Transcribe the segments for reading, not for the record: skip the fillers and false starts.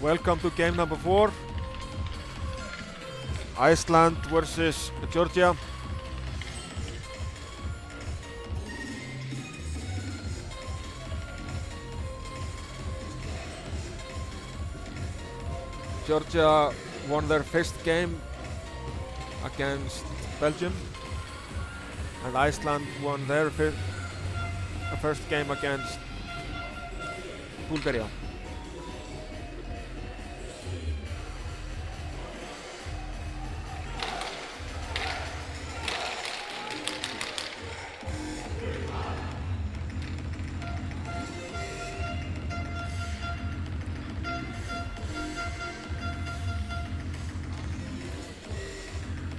Welcome to game number 4. Iceland versus Georgia. Georgia won their first game against Belgium, and Iceland won their first game against Bulgaria.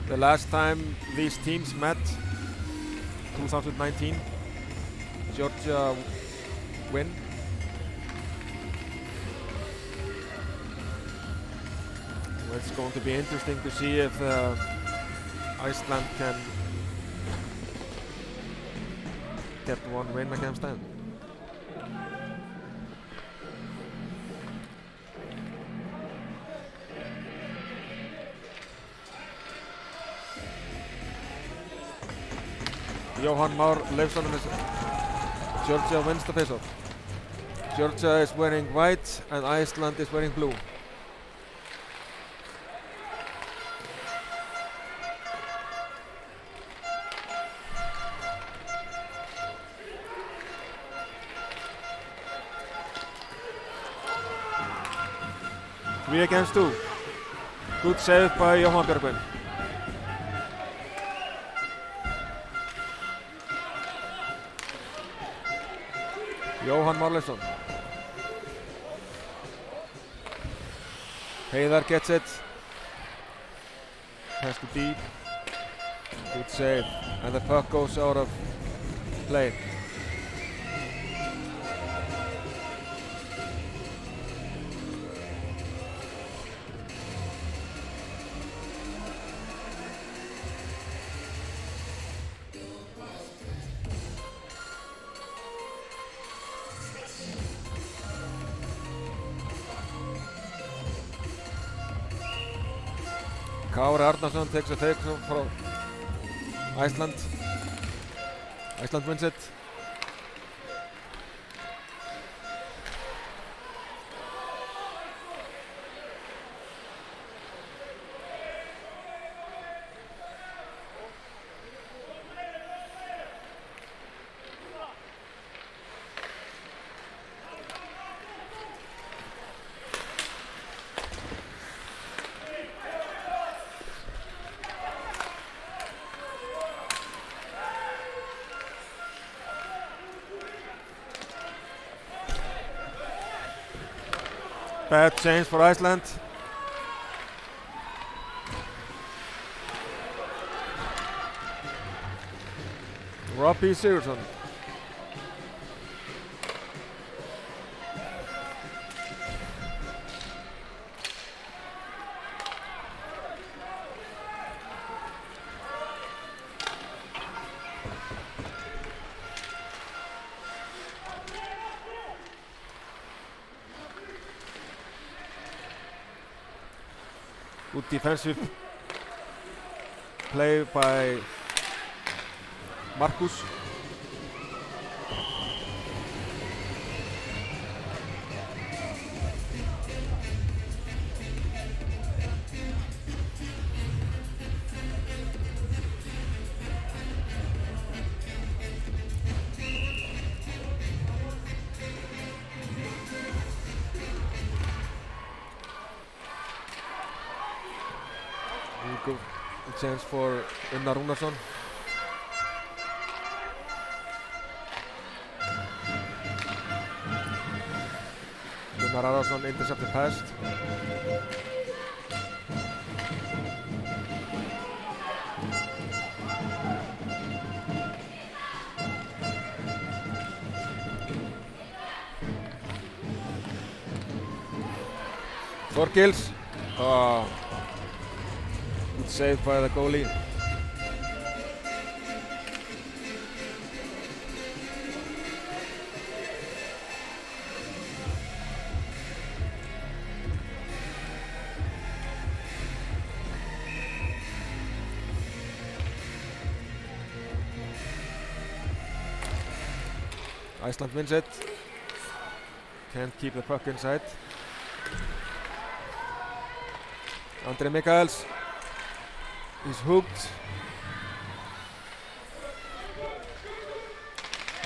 The last time these teams met, 2019, Georgia win. Well, it's going to be interesting to see if Iceland can get one win against them. Jóhann Már Leifsson is Georgia wins the face-off. Georgia is wearing white and Iceland is wearing blue. Three against two. Good save by Jóhann Björgvin. Jóhann Már Leifsson. Heiðar gets it. Pass to deep. Good save. And the puck goes out of play. Kári Arnarsson takes a take from Iceland. Iceland wins it. Bad change for Iceland. Robbie Sigurðsson. Good defensive play by Markus. Good chance for Unnar Rúnarsson. Gunnar Arason intercepted pass. Þorkils. Good save by the goalie. Iceland wins it. Can't keep the puck inside. Andri Mikaels is hooked.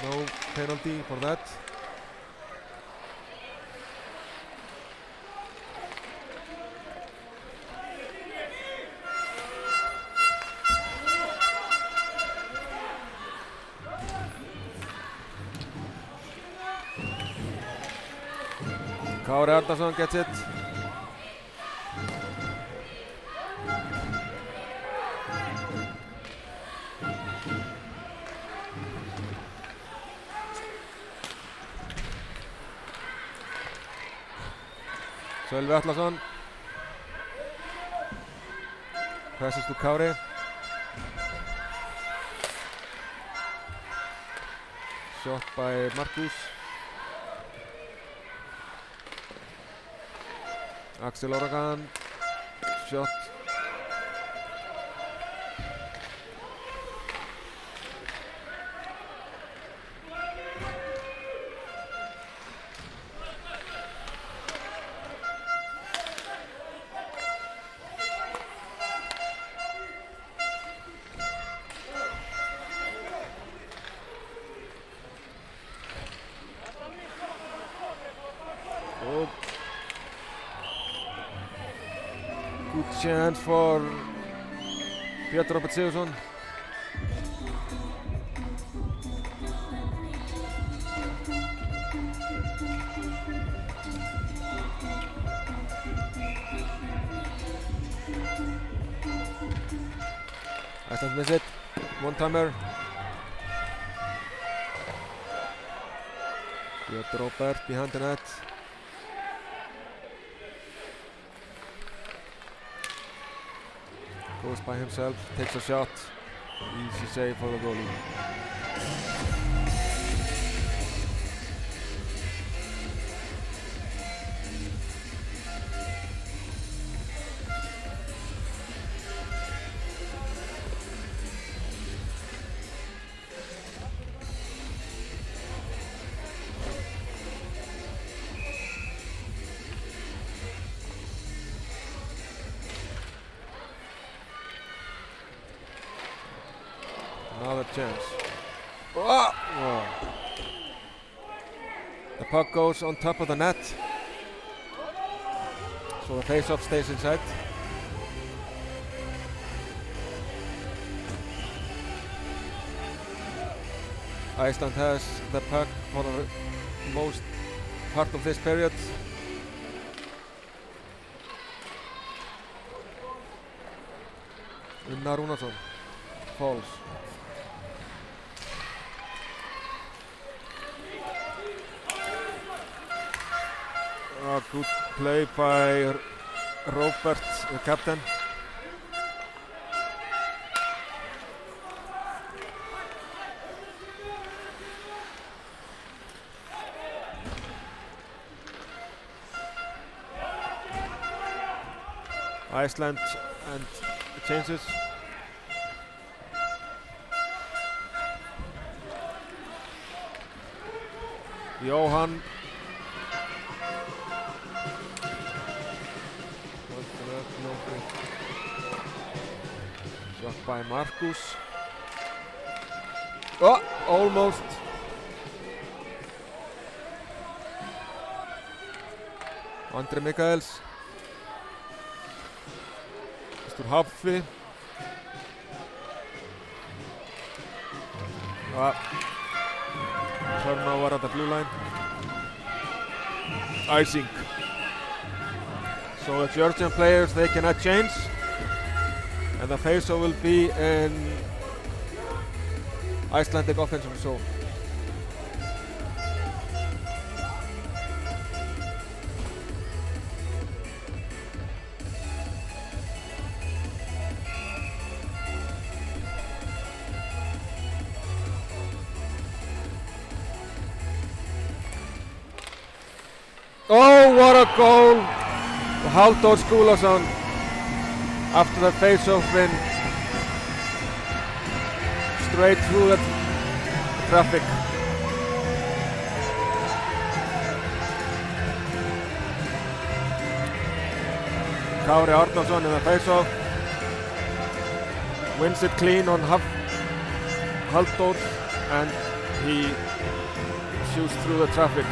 No penalty for that. Kári Arnarsson gets it. Sölvi Atlason passes to Kári. Shot by Markus. Axel Oragan, shot. Oh. Good chance for Björn Robert Sigurðsson. Iceland miss it. One timer. Björn Robert behind the net. Goes by himself, takes a shot. Easy save for the goalie. Another chance. Oh! Oh. The puck goes on top of the net. So the face-off stays inside. Iceland has the puck for the most part of this period. Unnar Rúnarsson falls. Good play by Robert, the captain. Iceland and changes. Johan. Shot by Markus. Oh, almost. Andri Mikaels. Mr. Haffi. Turnover at the blue line. Icing. So the Georgian players, they cannot change. And the face-off will be in Icelandic offensive zone. Oh, what a goal! Halldór Skúlason after the face-off win. Straight through the traffic. Kári Árnason in the face-off. Wins it clean on Halldór, and he shoots through the traffic.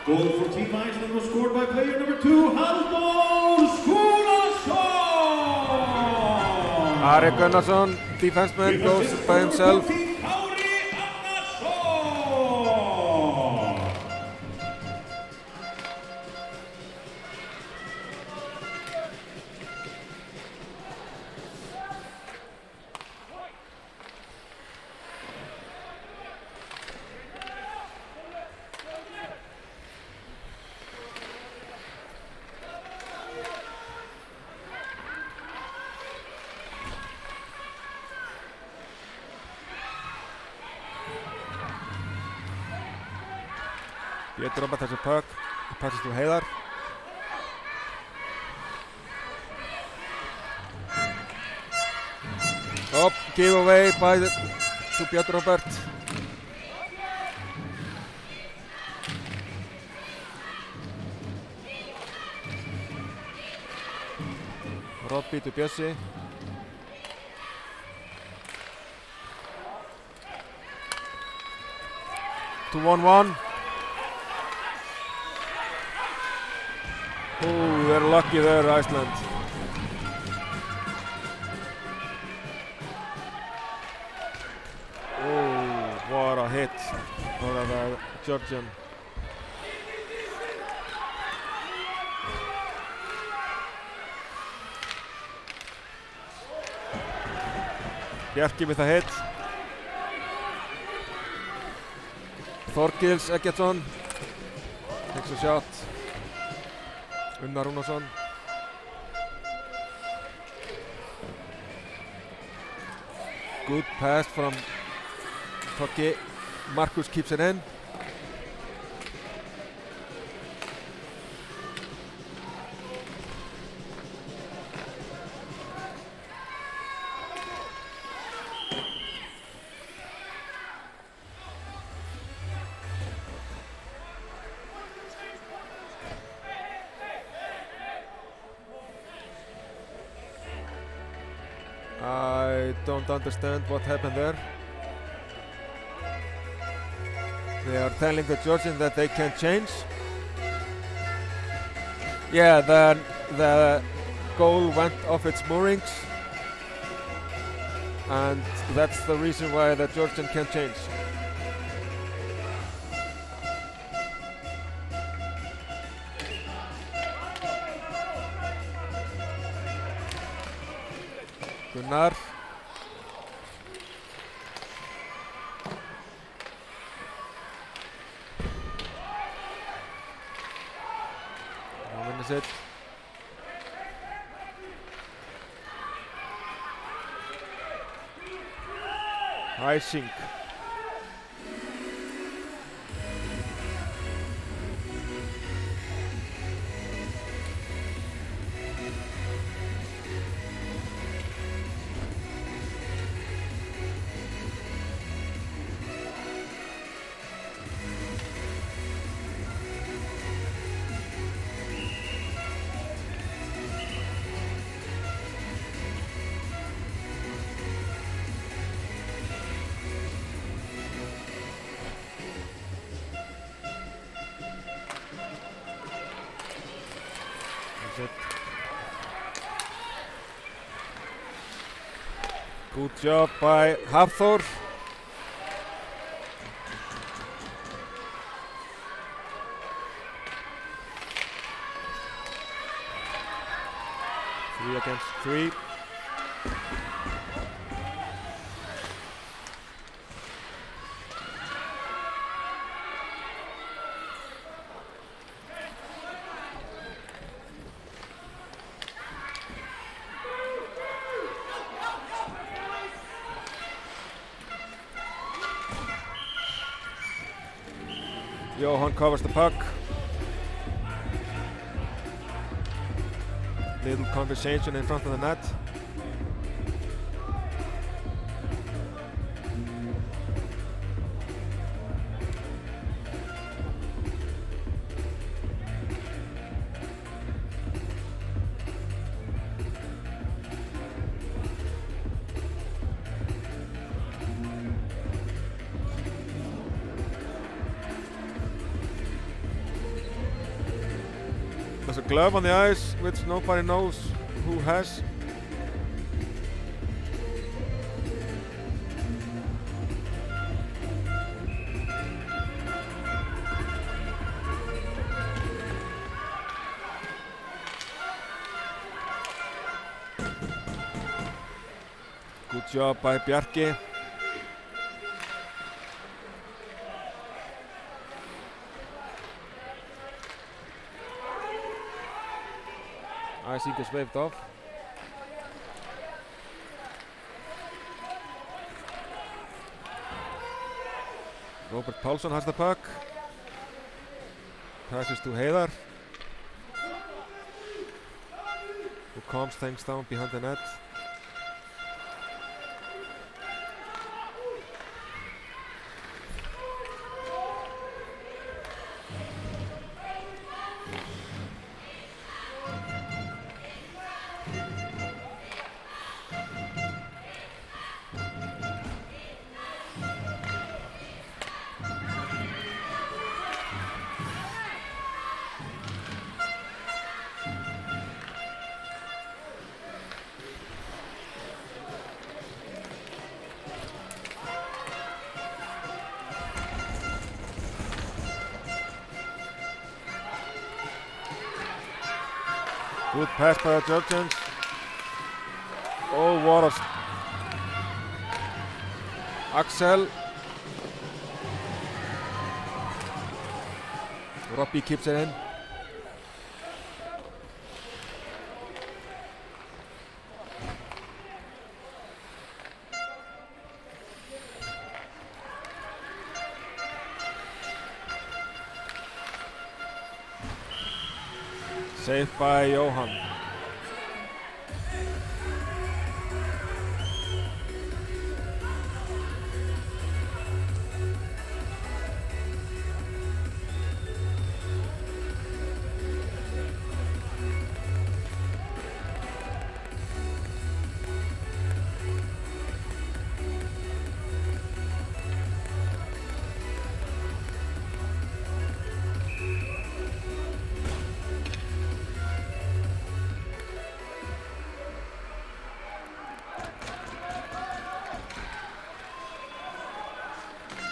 Goal for Team Iceland was scored by player number 2, Halldór Skúlason. Ari Gunnarsson, defenseman, goes by himself. Pétur Robert has a puck. He passes to Heiðar. Up, give away by to Pétur Robert. Robby to Bjössi. To 1-1. Oh, they're lucky there, Iceland. Oh, what a hit for the Georgian. Bjarki with a hit. Þorgils Eggertsson takes a shot. Unnar Rúnarsson. Good pass from Þorki. Markus keeps it in. I don't understand what happened there. They are telling the Georgians that they can change. Yeah, the goal went off its moorings, and that's the reason why the Georgian can change. Gunnar. Wins it. Heising. Good job by Hafþór. Three against three. Johan covers the puck. Little conversation in front of the net. There's a glove on the ice, which nobody knows who has. Good job by Bjarki. Icing is waved off. Robert Paulsson has the puck. Passes to Heiðar, who calms things down behind the net. Good pass by the Georgians. Oh, what a... Axel. Robbie keeps it in. Saved by Johan.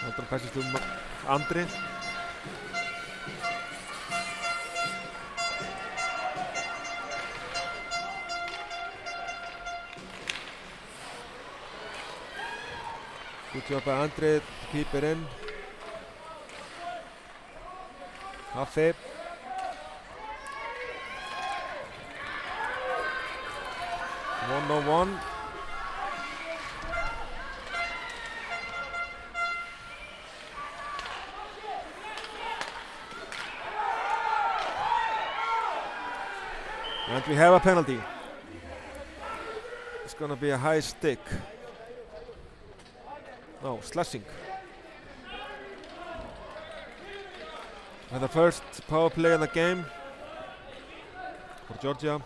Halldór passes to Andri. Good job by Andri to keep it in. Haffi. One-on-one. And we have a penalty. It's gonna be a high stick. No, slashing. And the first power play in the game for Georgia.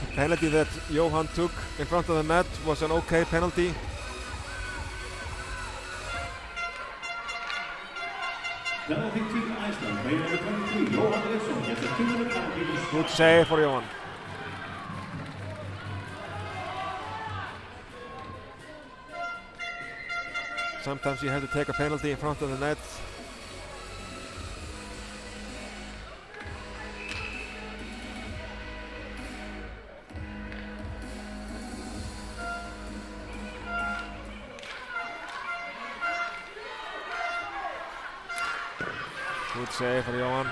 The penalty that Johan took in front of the net was an okay penalty. Penalty to Iceland. Player number 23, Johan Nilsson gets a 2-minute penalty. Good save for Johan. Sometimes you have to take a penalty in front of the net. Good save for Johan.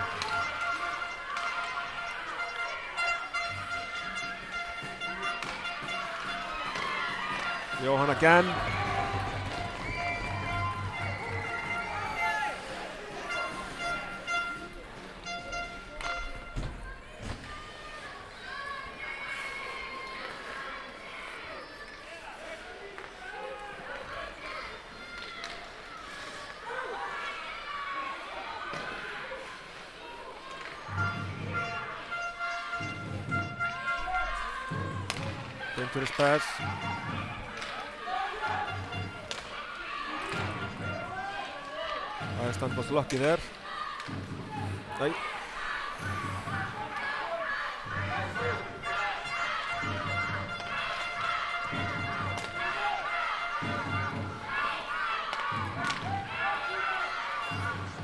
Johan again. Dangerous pass. Iceland was lucky there. Nei.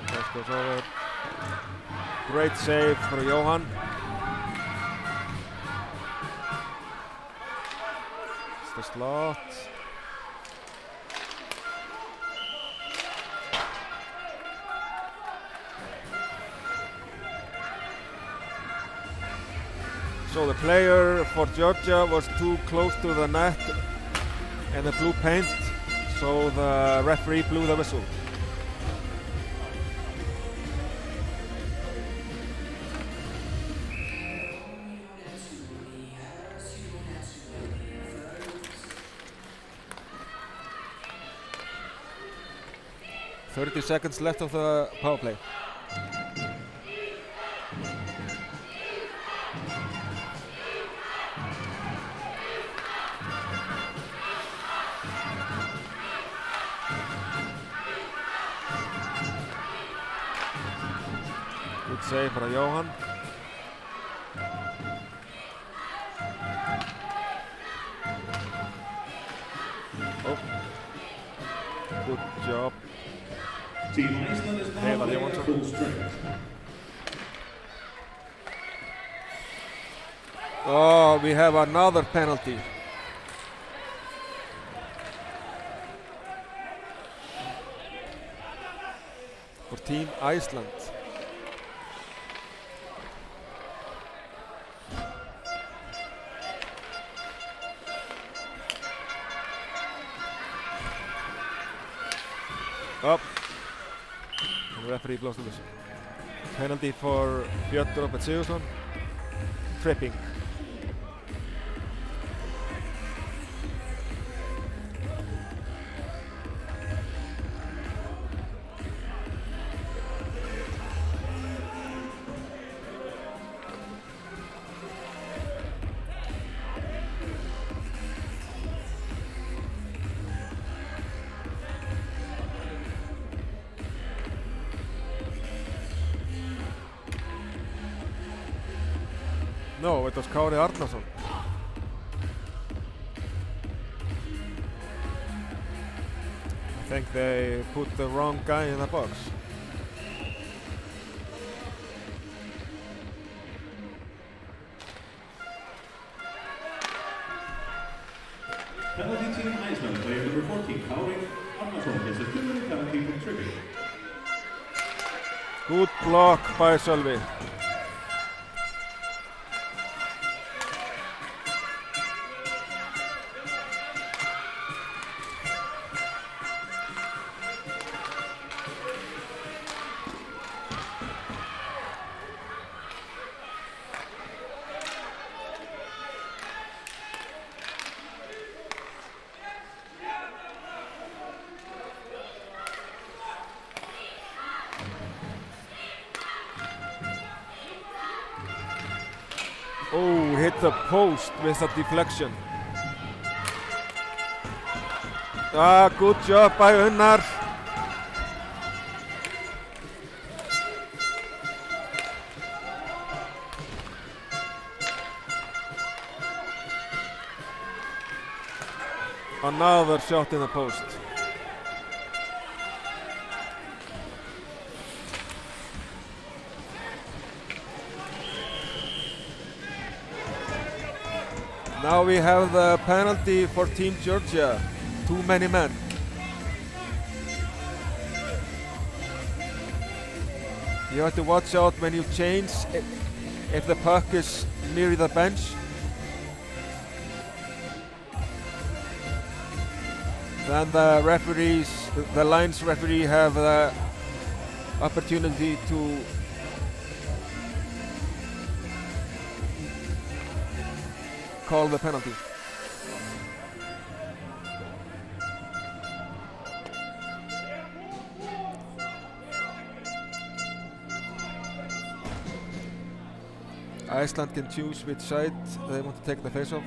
Pass goes over. Great save for Johan. It's the slot. So the player for Georgia was too close to the net and the blue paint, so the referee blew the whistle. "30 seconds left of the power play." Good save for Johan. Oh, good job. Team Iceland is Hey, now buddy, playing what's at up? full strength. Oh, we have another penalty. For Team Iceland. Up. The referee blows the whistle. Penalty for Björn Robert Sigurðsson. Tripping. No, it was Kári Arnarsson. I think they put the wrong guy in the box. Penalty Team Iceland, player number 14, Kári Arnarsson, gets a 2-minute penalty for tripping. Good block by Sölvi. Oh, hit the post with a deflection. Ah, good job by Unnar. Another shot in the post. Now we have the penalty for Team Georgia. Too many men. You have to watch out when you change if the puck is near the bench. Then the referees, the lines referee have the opportunity to call the penalty. Iceland can choose which side they want to take the face-off.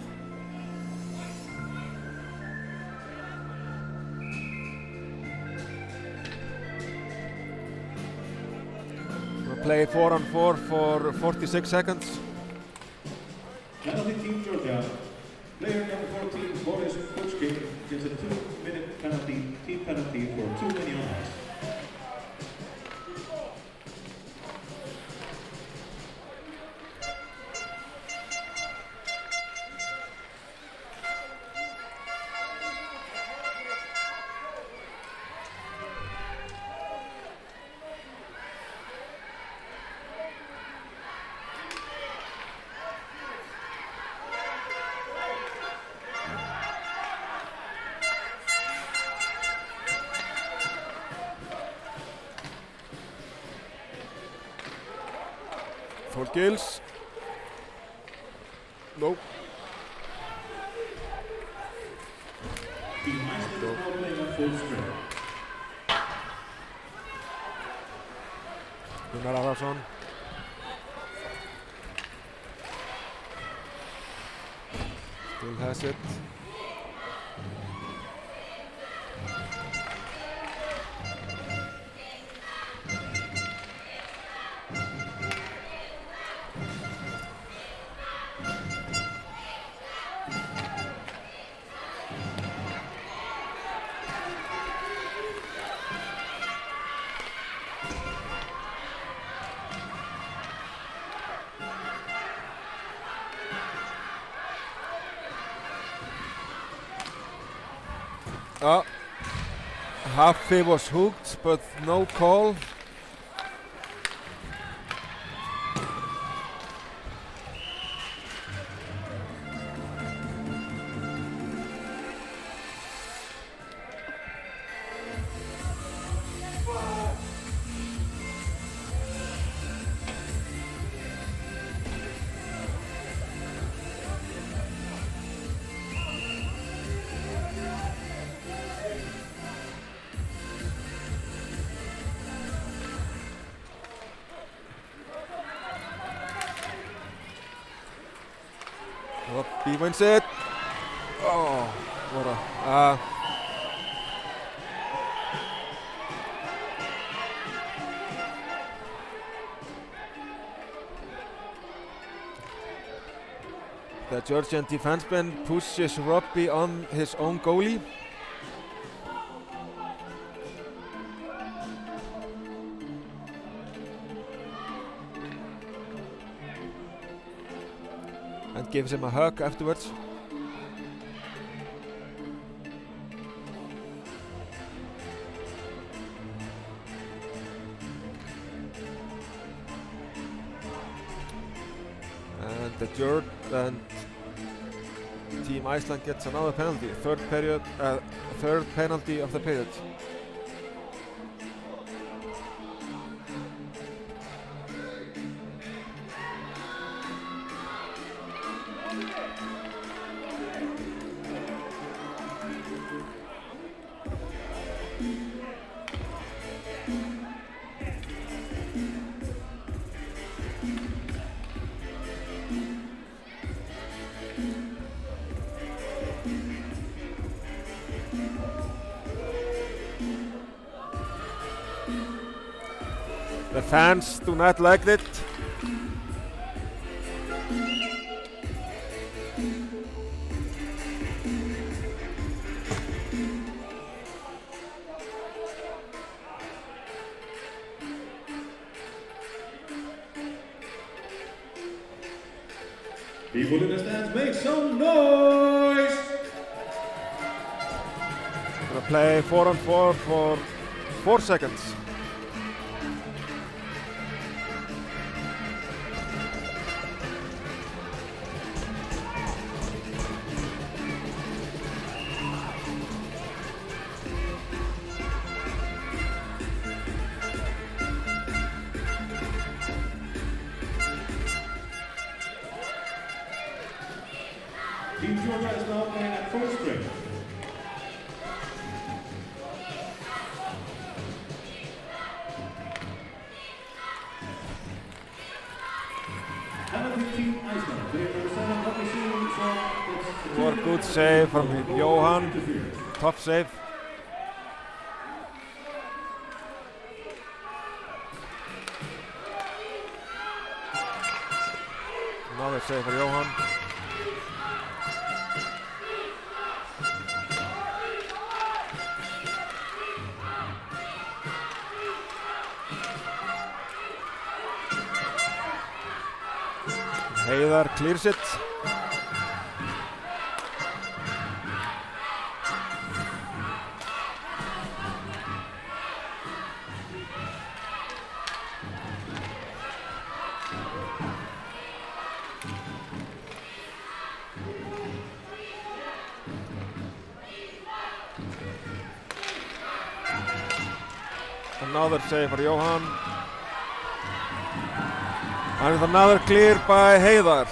play 4-on-4 for 46 seconds. Penalty Team Georgia. Player number 14, Boris Kuchkin, gets a 2-minute penalty, team penalty for too many on ice. Gills. Nope. Team Iceland is now playing at full strength. Gunnar Arason. Still has it. Haffi was hooked, but no call. He wins it. Oh, what a... The Georgian defenseman pushes Robbie on his own goalie. And gives him a hug afterwards. And Team Iceland gets another penalty, third penalty of the period. The fans do not like it. People in the stands, make some noise! Gonna play 4-on-4 for 4 seconds. Team Georgia is now playing at full strength. Penalty Team Iceland. Player number 7, what we see What good save from Johan. Tough save. Another save for Johan. Heiðar clears it. Another save for Johan. And with another clear by Heiðar.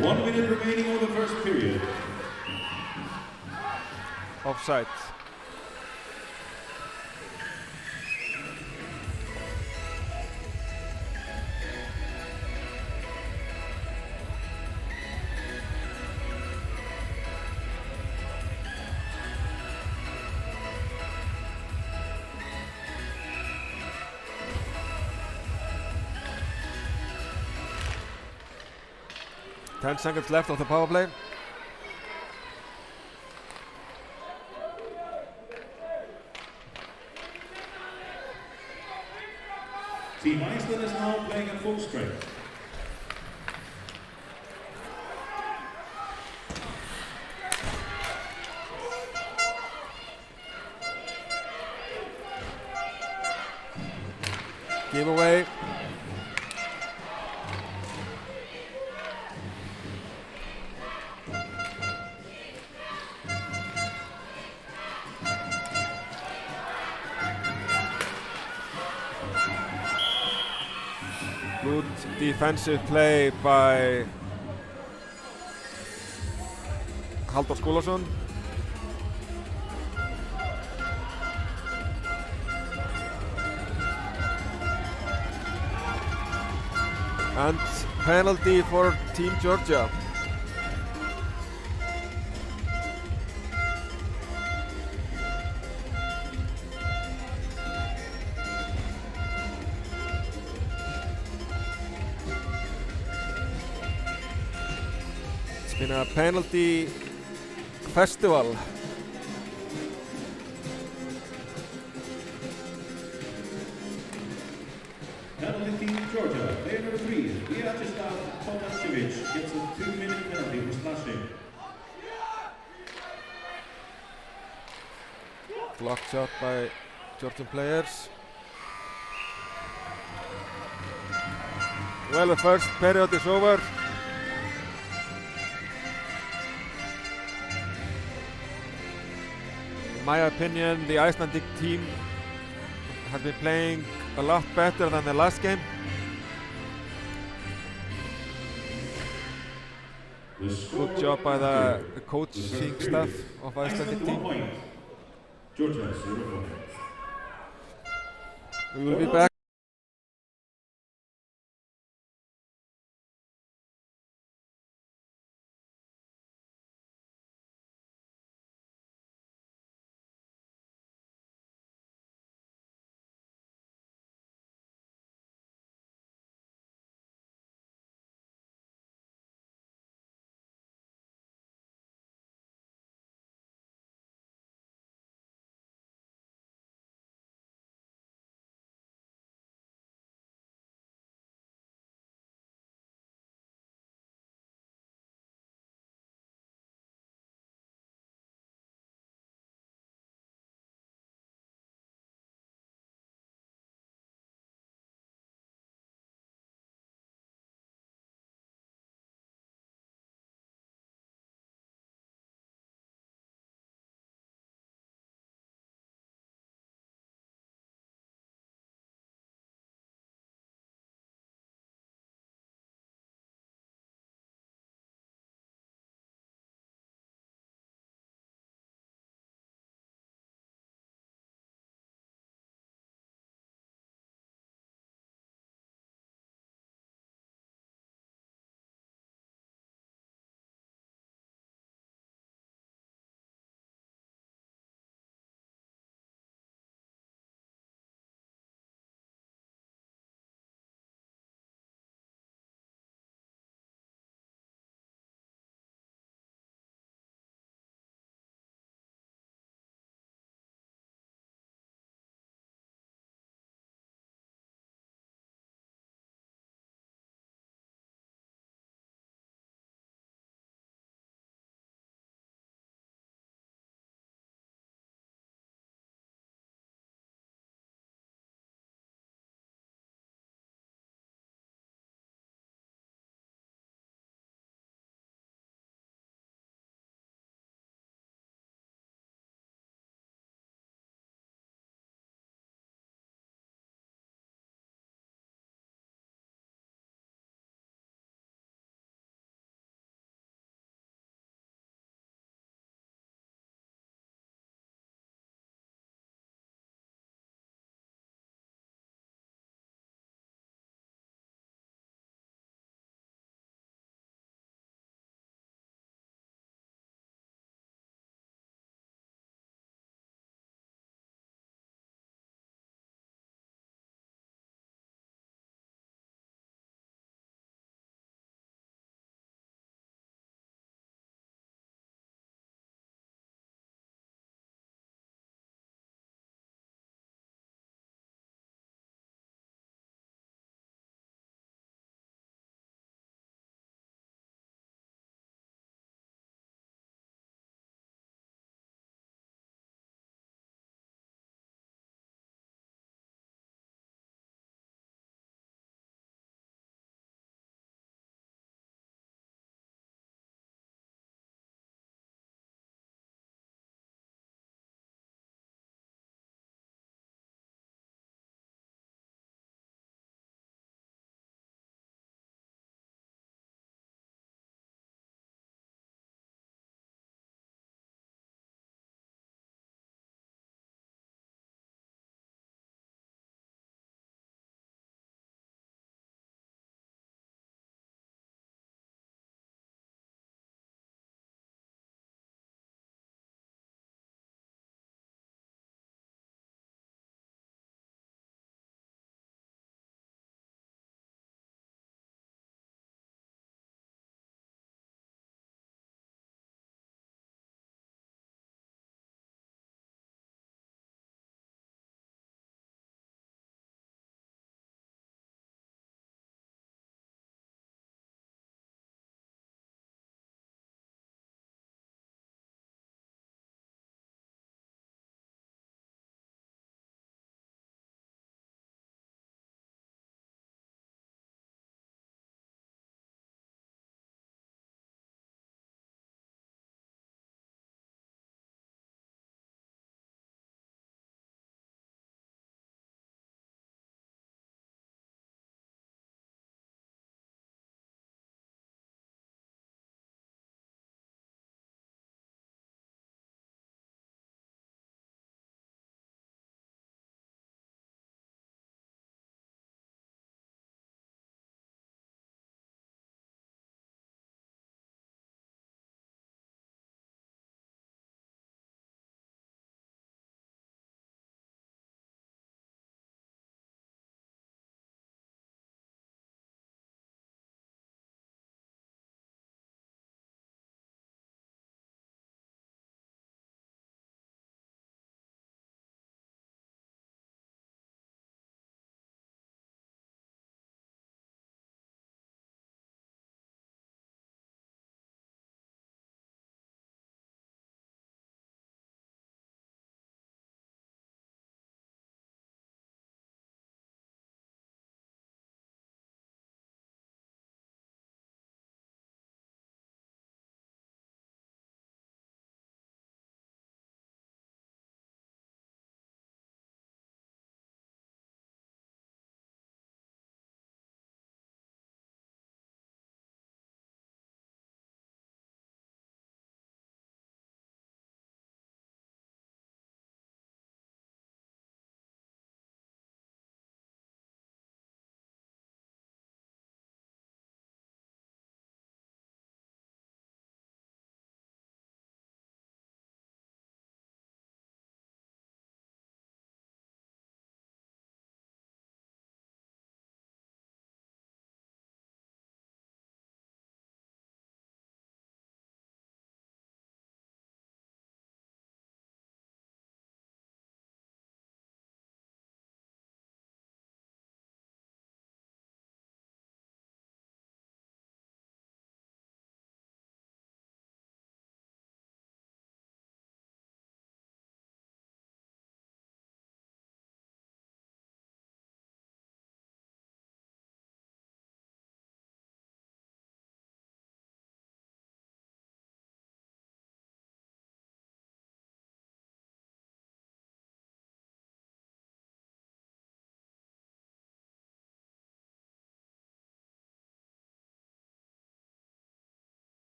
One minute remaining of the first period. Offside. Ten seconds left of the power play. Team Iceland is now playing at full strength. Giveaway. Good defensive play by Halldór Skúlason. And penalty for Team Georgia. It's been a penalty festival. Penalty Team Georgia, player number 3, Vyacheslav Tomašević gets a 2-minute penalty for slashing. Blocked shot by Georgian players. Well, the first period is over. In my opinion, the Icelandic team has been playing a lot better than the last game. Good job by the coaching staff of Icelandic Iceland 1 team. point. Georgia 0 points. We will be back.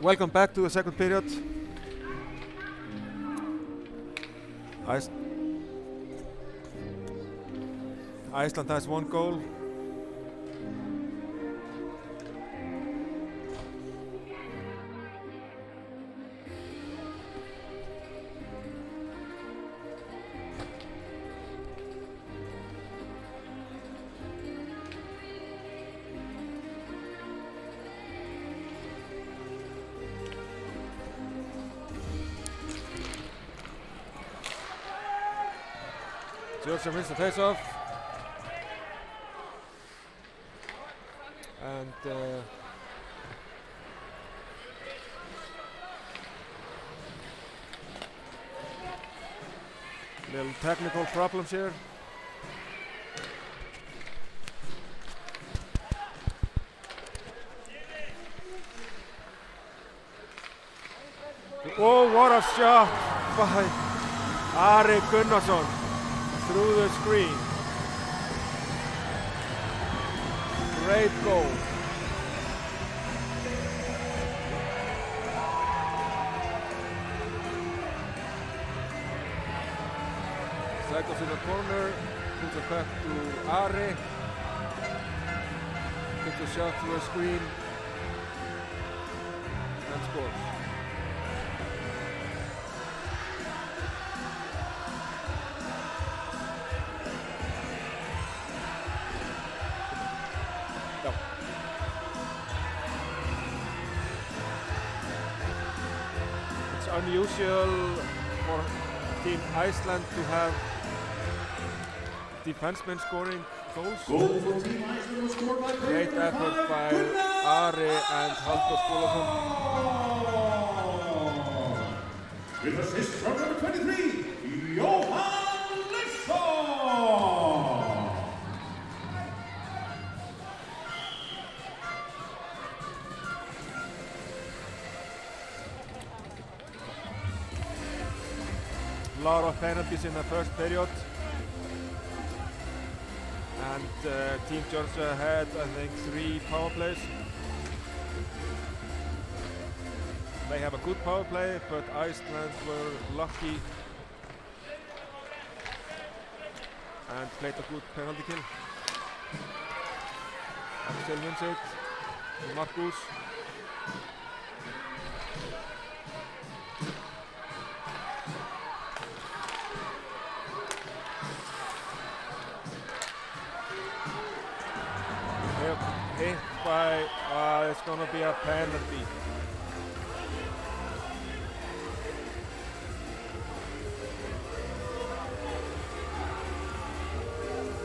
Welcome back to the second period. Iceland has 1 goal. Georgia wins the face-off. And little technical problems here. Oh, what a shot by Ari Gunnarsson through the screen. Great goal. Cycles in the corner, puts it back to Ari. Takes a shot through the screen and scores. Unusual for Team Iceland to have defensemen scoring goals. Goal for Team Iceland was scored by Great effort by Ari and Halldór Skúlason. With assist from number 23, Jóhann Leifsson. A lot of penalties in the first period, and Team Georgia had, I think, 3 power plays. They have a good power play, but Iceland were lucky and played a good penalty kill. Axel wins it to Markus. Hit by, it's gonna be a penalty.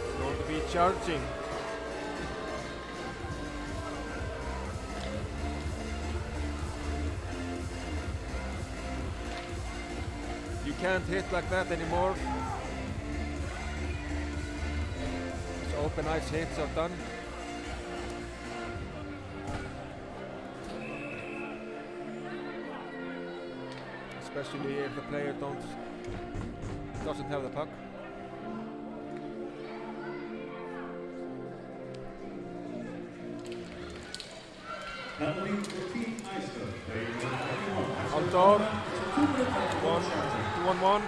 It's going to be charging. You can't hit like that anymore. So open ice hits are done. Especially if the player doesn't have the puck. Penalty for Team Iceland. Outdoor. 2-1-1.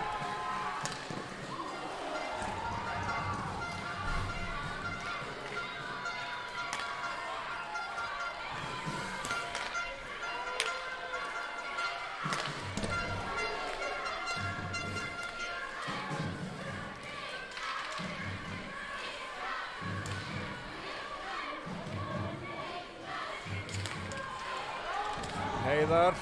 Heiðar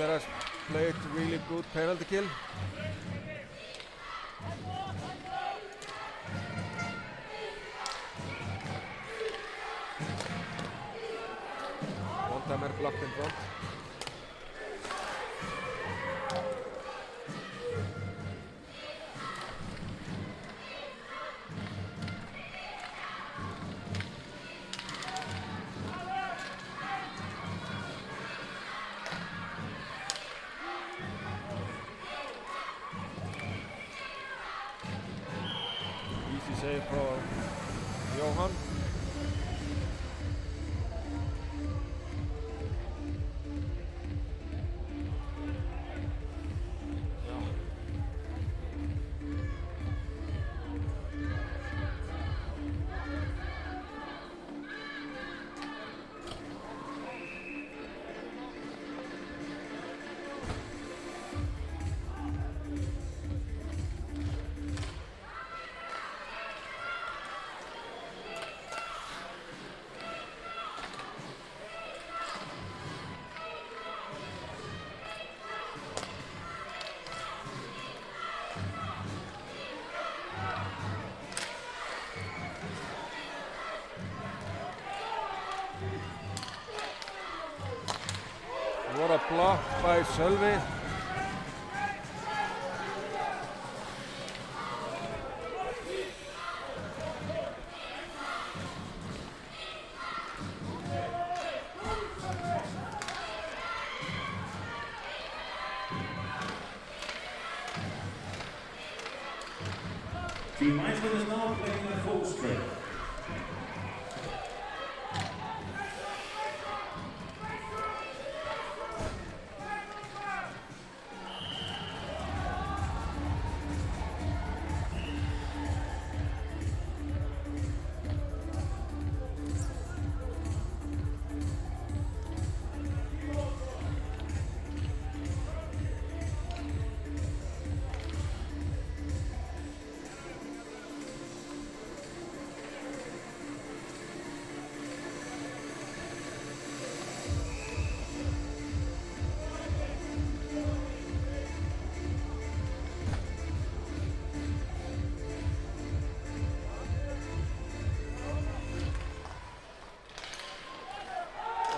has played really good penalty kill. One timer blocked in front. Save for Jóhann. for a block by Sölvi. Team Iceland is now playing at full strength.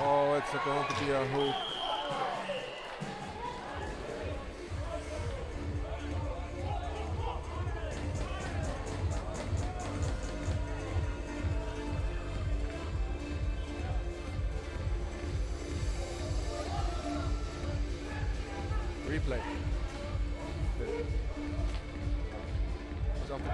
Oh, it's going to be a hook. Replay. Something.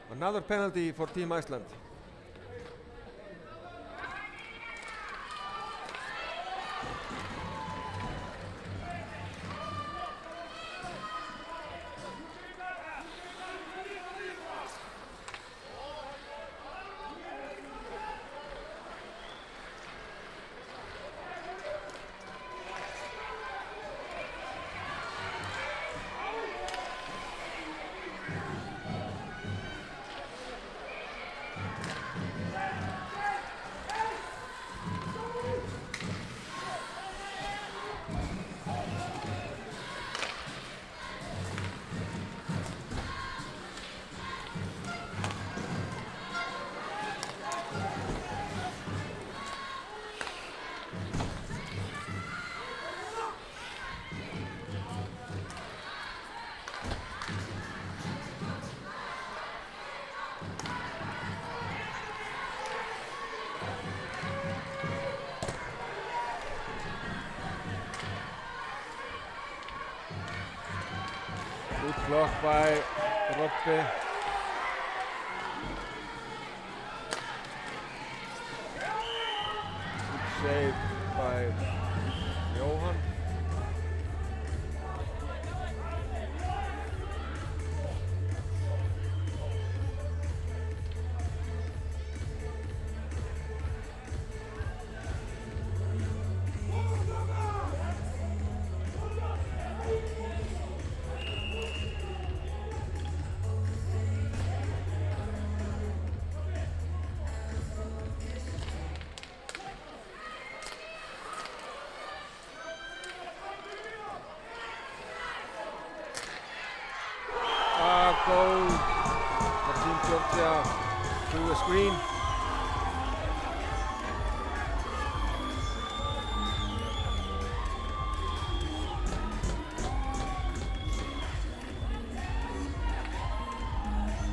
Another penalty for Team Iceland. Good block by Robby. Good save by Johan. Goal for Team Georgia through a screen.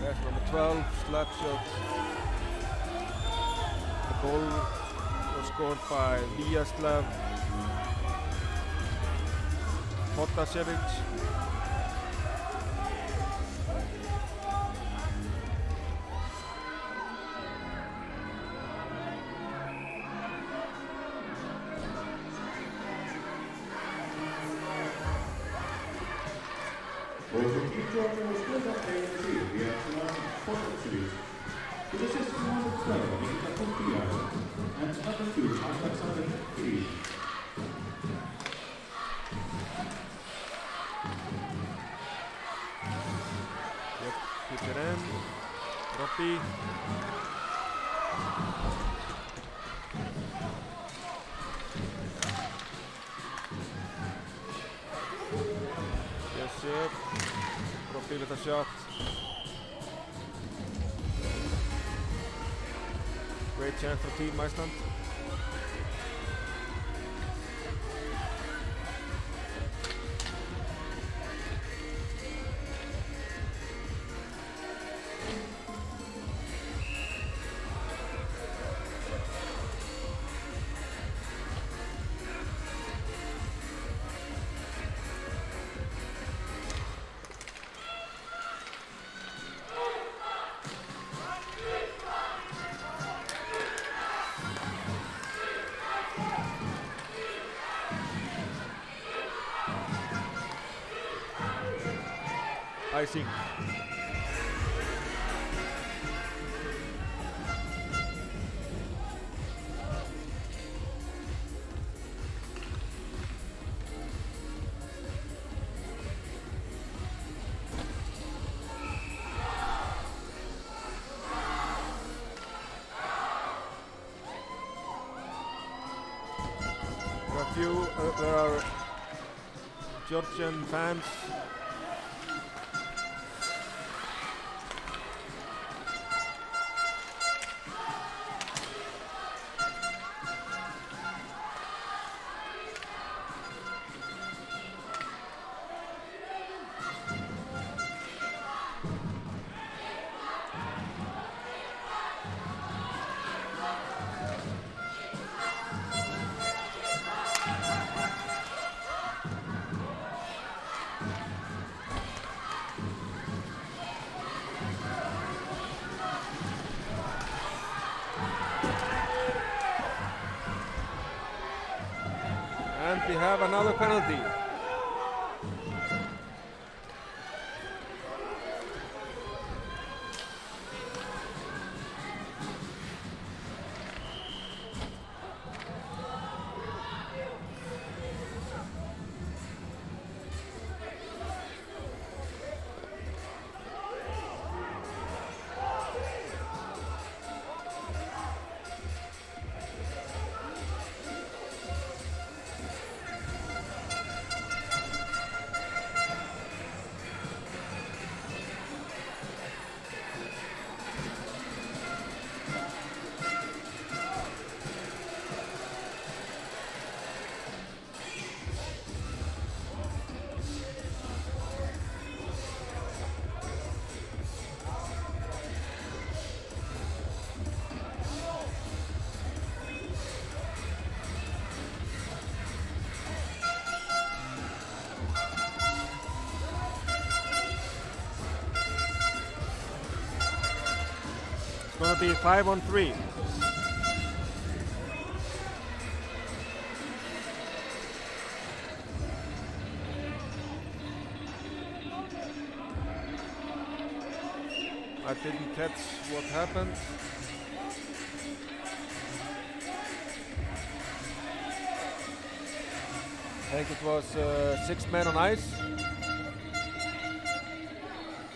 There's number 12, slap shot. The goal was scored by Viaslav Potasevich. Georgia was split up there in the field. We have Potasevich. To the system number 12, Nikita Kotiar, and number 2, Alexander Kiri. Keep it in. happy. Yes, sir. Robbie with a shot. Great chance for Team Iceland. Icing. There are Georgian fans. And we have another penalty. It's going to be 5-on-3. I didn't catch what happened. I think it was 6 men on ice,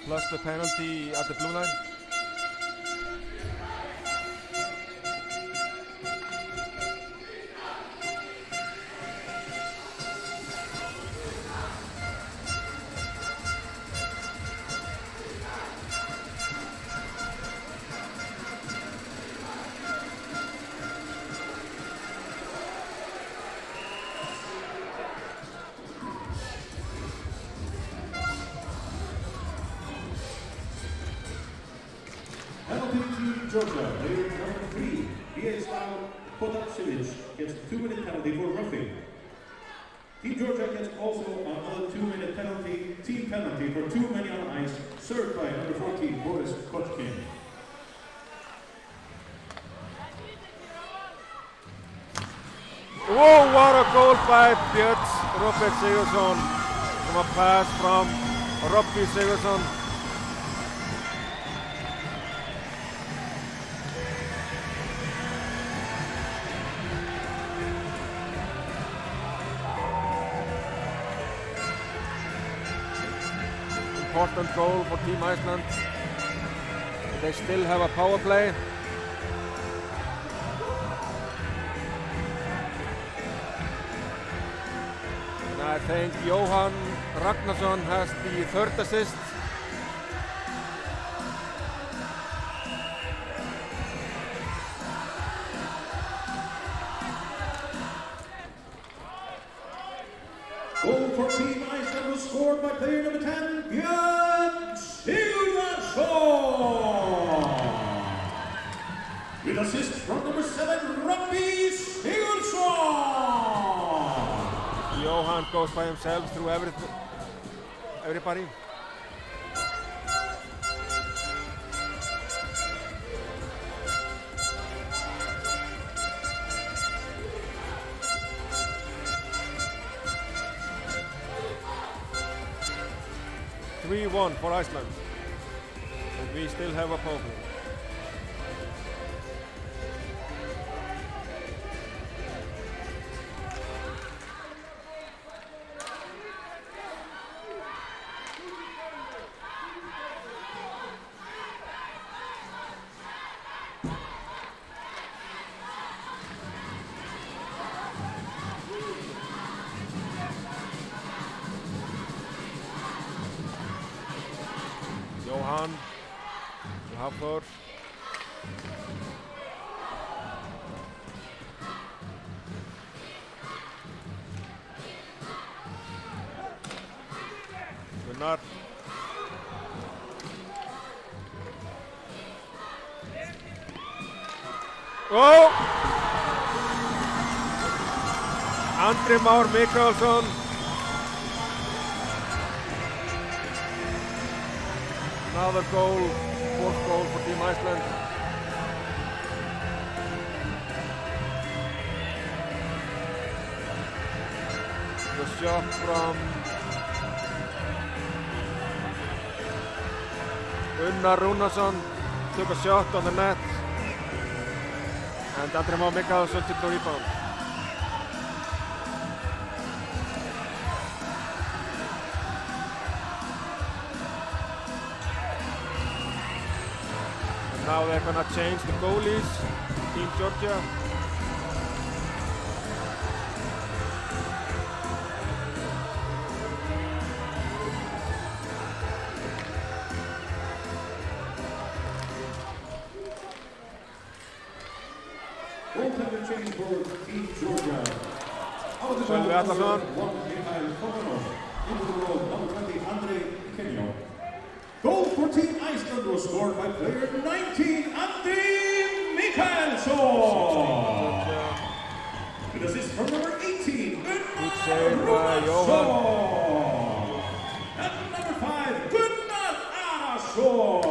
plus the penalty at the blue line. Georgia, player number 3, Vyacheslav Potasevich gets a 2-minute penalty for roughing. Team Georgia gets also another 2-minute penalty, team penalty for 2 men on ice, served by number 14, Boris Kochkin. Oh, what a goal by Björn Robert Sigurðsson from a pass from Robbie Sigurðsson. Important goal for Team Iceland. They still have a power play. And I think Jóhann Ragnarsson has the third assist. Goal for Team Iceland was scored by player number 10, Björn Sigurðarson. With assist from number 7, Robby Sigurðsson. Jóhann goes by himself through everybody. (3-1) for Iceland. And we still have a power play. Jóhann to Hafþór. Gunnar. Oh! Andri Már Mikaelsson. Another goal, fourth goal for Team Iceland. The shot from Unnar Rúnarsson took a shot on the net, and Andri Már Mikaelsson took the rebound. Now they're gonna change the goalies, Team Georgia. Goaltender change for Team Georgia. Out of the Sölvi goal, Atlason. number 1, Mikhail Komanov. Into the role, number 20, Andrei Kenyo. Goal for Team Iceland was scored by player 19, Andri Mikaelsson. With assist from number 18, Gunnar save by Rúnarsson. And number 5, Gunnar Arason.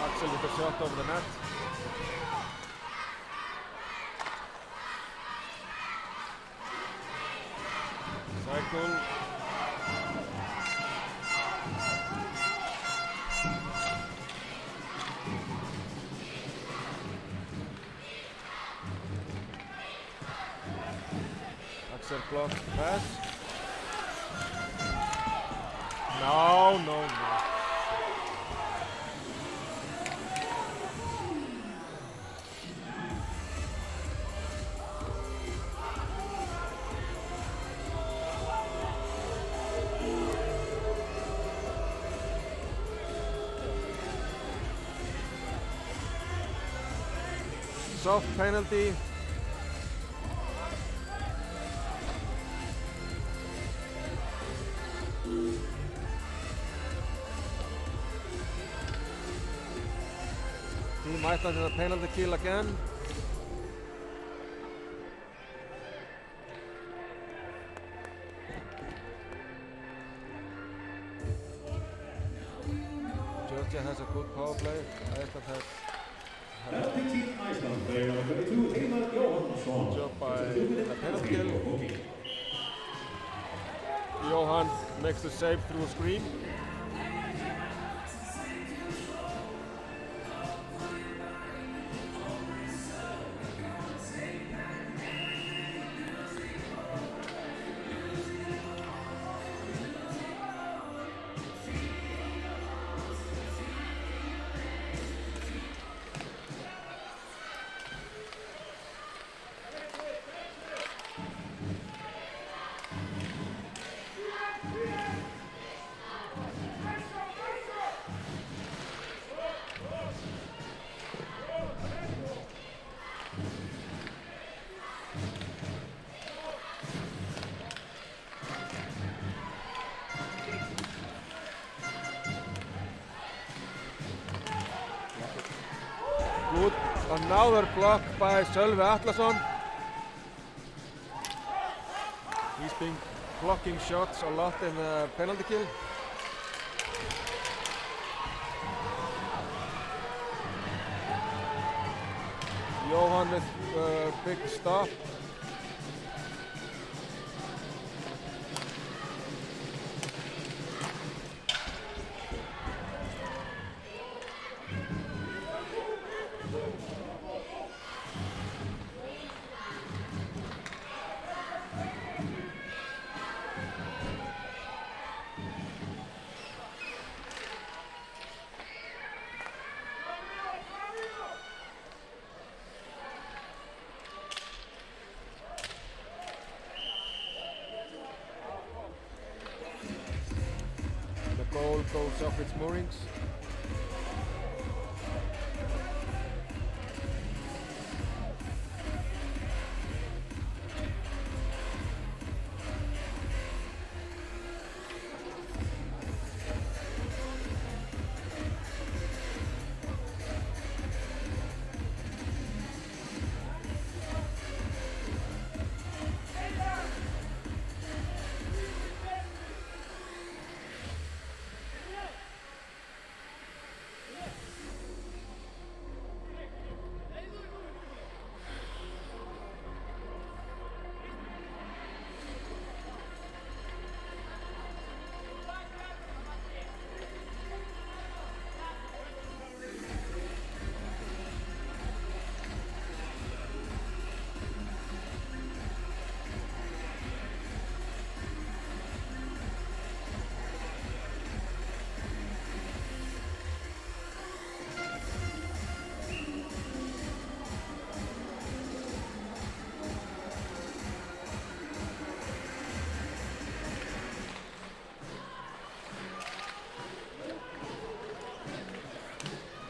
Axel with a shot over the net. Cycle. Axel blocks the pass. No. Soft penalty. seconds in the penalty kill again. Georgia has a good power play. Iceland has Penalty team Iceland, player number 22, Heiðar Jóhannsson. job by Gets a 2-minute the penalty penalty kill. for booking. Johan makes the save through a screen. Good. Another block by Sölvi Atlason. He's been blocking shots a lot in the penalty kill. Johan with a big stop. The goal goes off its moorings.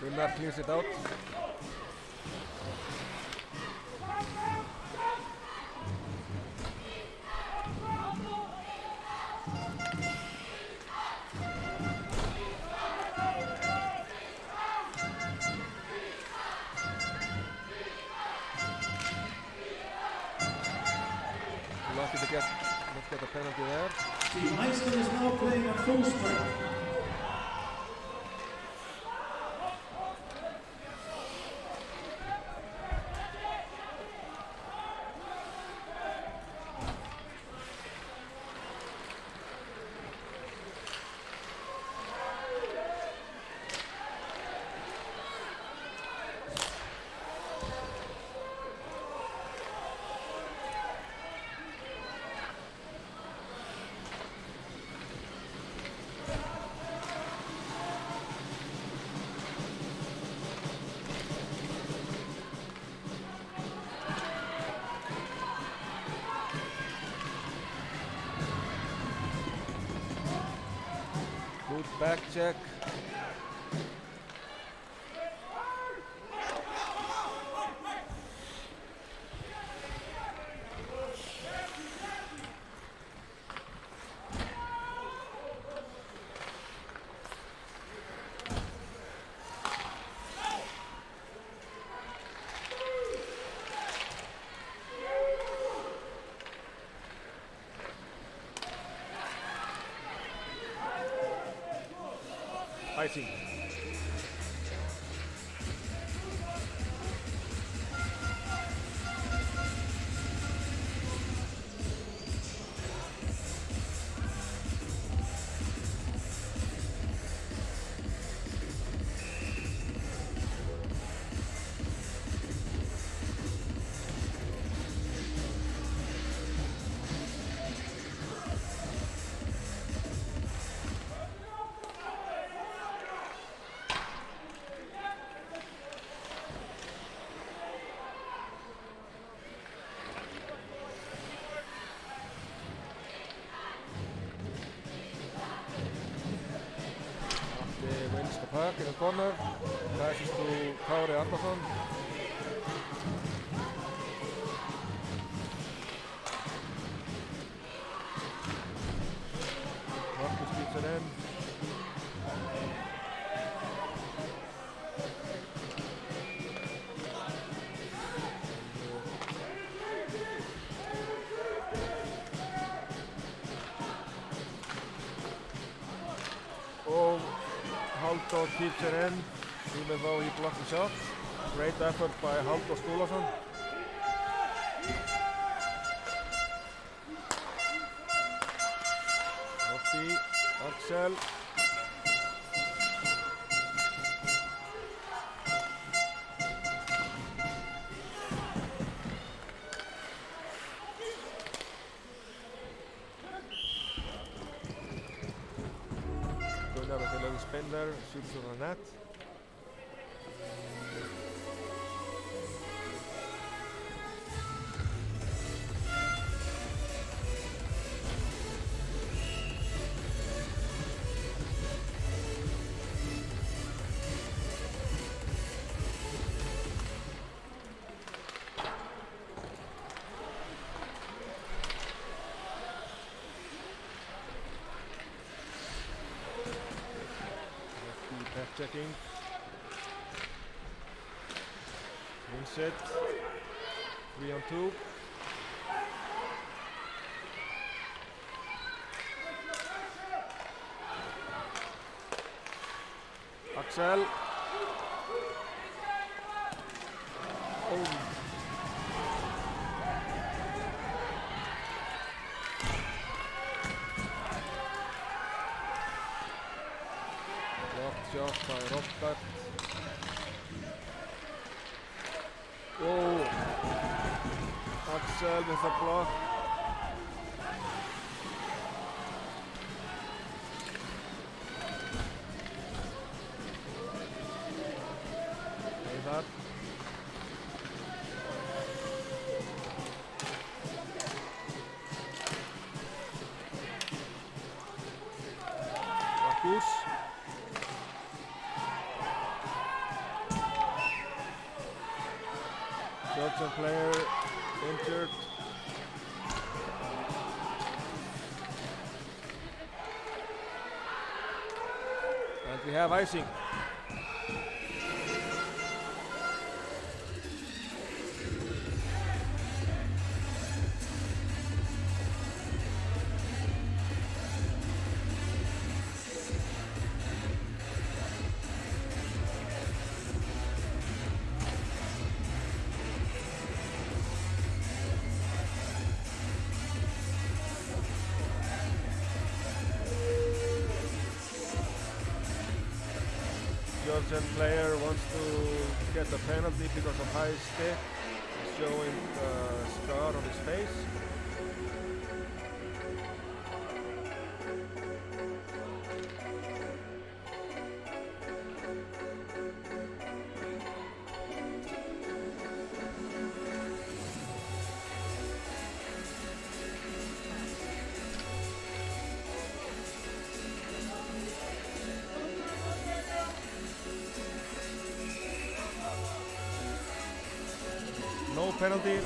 Gunnar clears it out. Lucky to not get a penalty there. Team Iceland is now playing at full strength. Good back check. icing. Wins the puck in the corner, passes to Kári Arnarsson. Marcus keeps it in. Halldór keeps it in, even though he blocked the shot. Great effort by Halldór Skúlason. Lofty, Axel. Gunnar with a little spin there, shoots to the net. Checking. Wing set. 3-on-2. Axel. Oh. Shot by Robert. Oh, Axel with a block. Heiðar. Marcus. Georgian player injured. And we have icing. Georgian player wants to get a penalty because of high stick, showing the scar on his face. No penalty.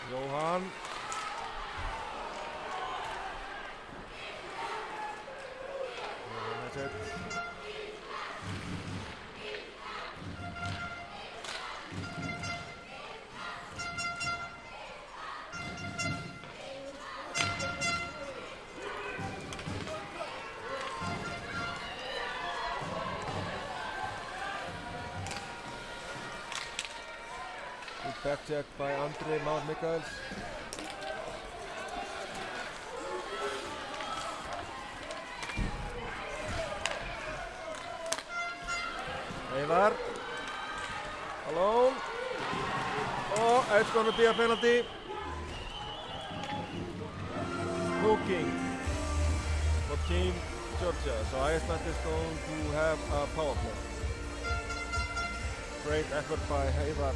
Johan. That's it. Back check by Andri Már Mikaels. Heiðar. Alone. Oh, it's going to be a penalty. Hooking for Team Georgia. So Iceland is going to have a power play. Great effort by Heiðar.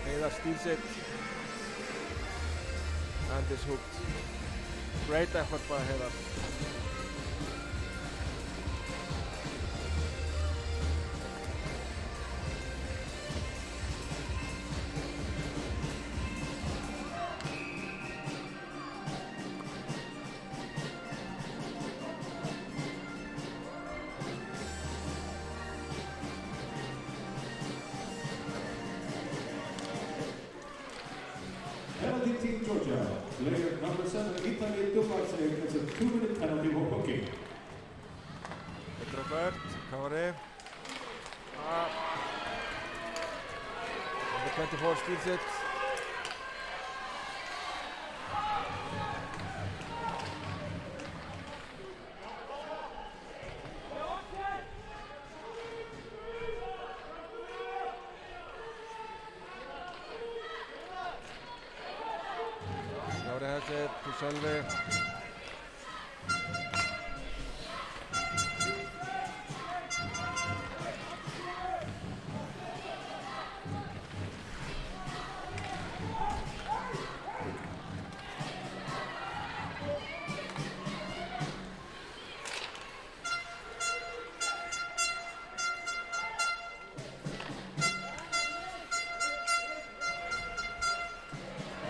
Heiðar steals it and is hooked. Great effort by Heiðar. Penalty Team Georgia. Player number 7, Italy Dubarsek, gets a 2-minute penalty for hooking. Robert, Kári. Number 24 steals it. Kári has it to Sölvi.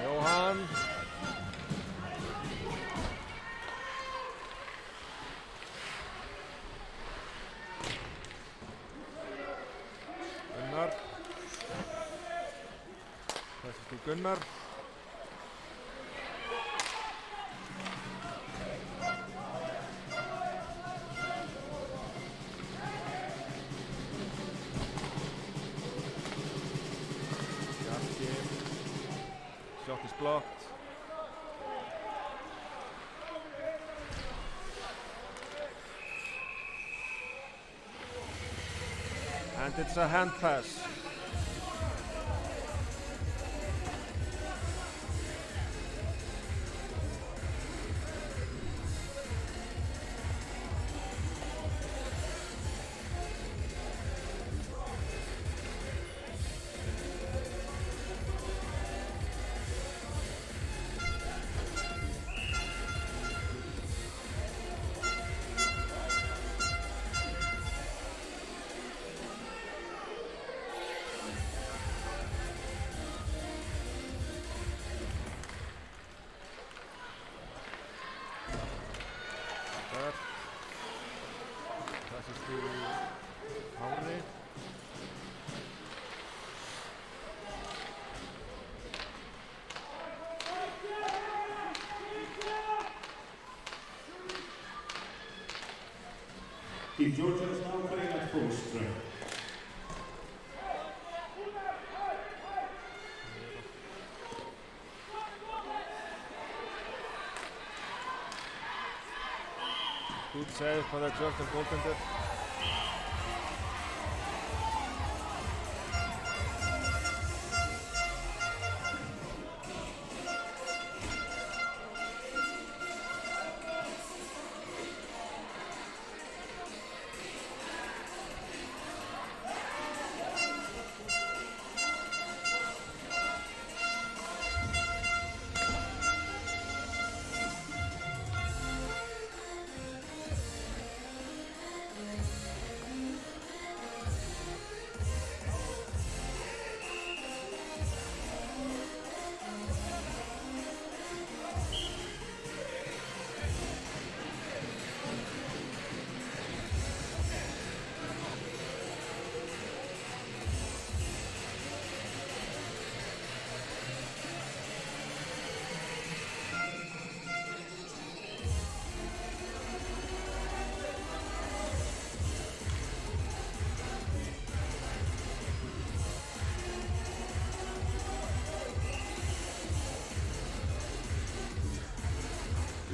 Jóhann. Gunnar. Þessi til Gunnar. Bjarki. Shot is blocked. And it's a hand pass. This is to Kári. Team Georgia is now playing at full strength. Good save for the Georgian goaltender.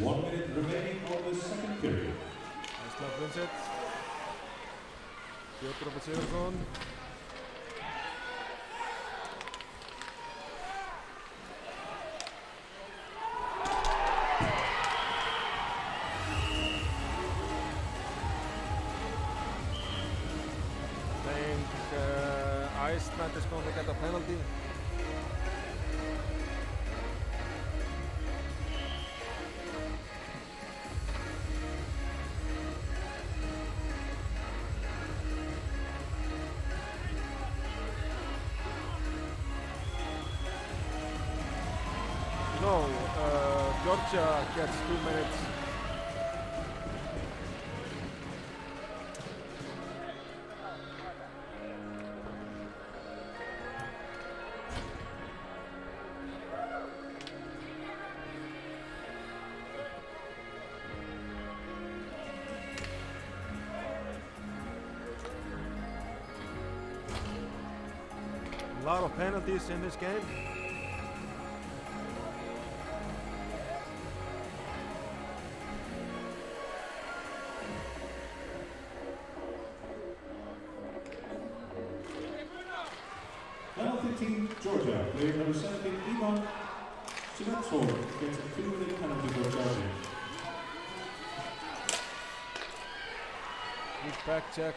1 minute remaining of the second period. Iceland wins it. Björn Robert Sigurðsson. I think Iceland is going to get a penalty. No, Georgia gets 2 minutes. A lot of penalties in this game. Penalty team Georgia, player number 17, Ivan Sinetsov, gets a 2 minute penalty for charging. Good back check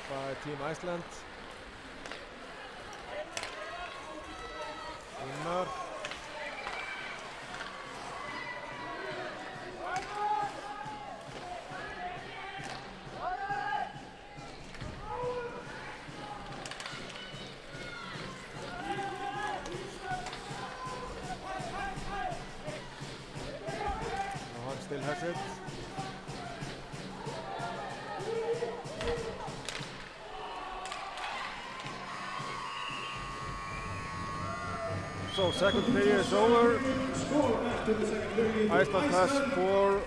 by Team Iceland. Gunnar. Johan still has it. So second period is over. Score after the second period. Iceland has 4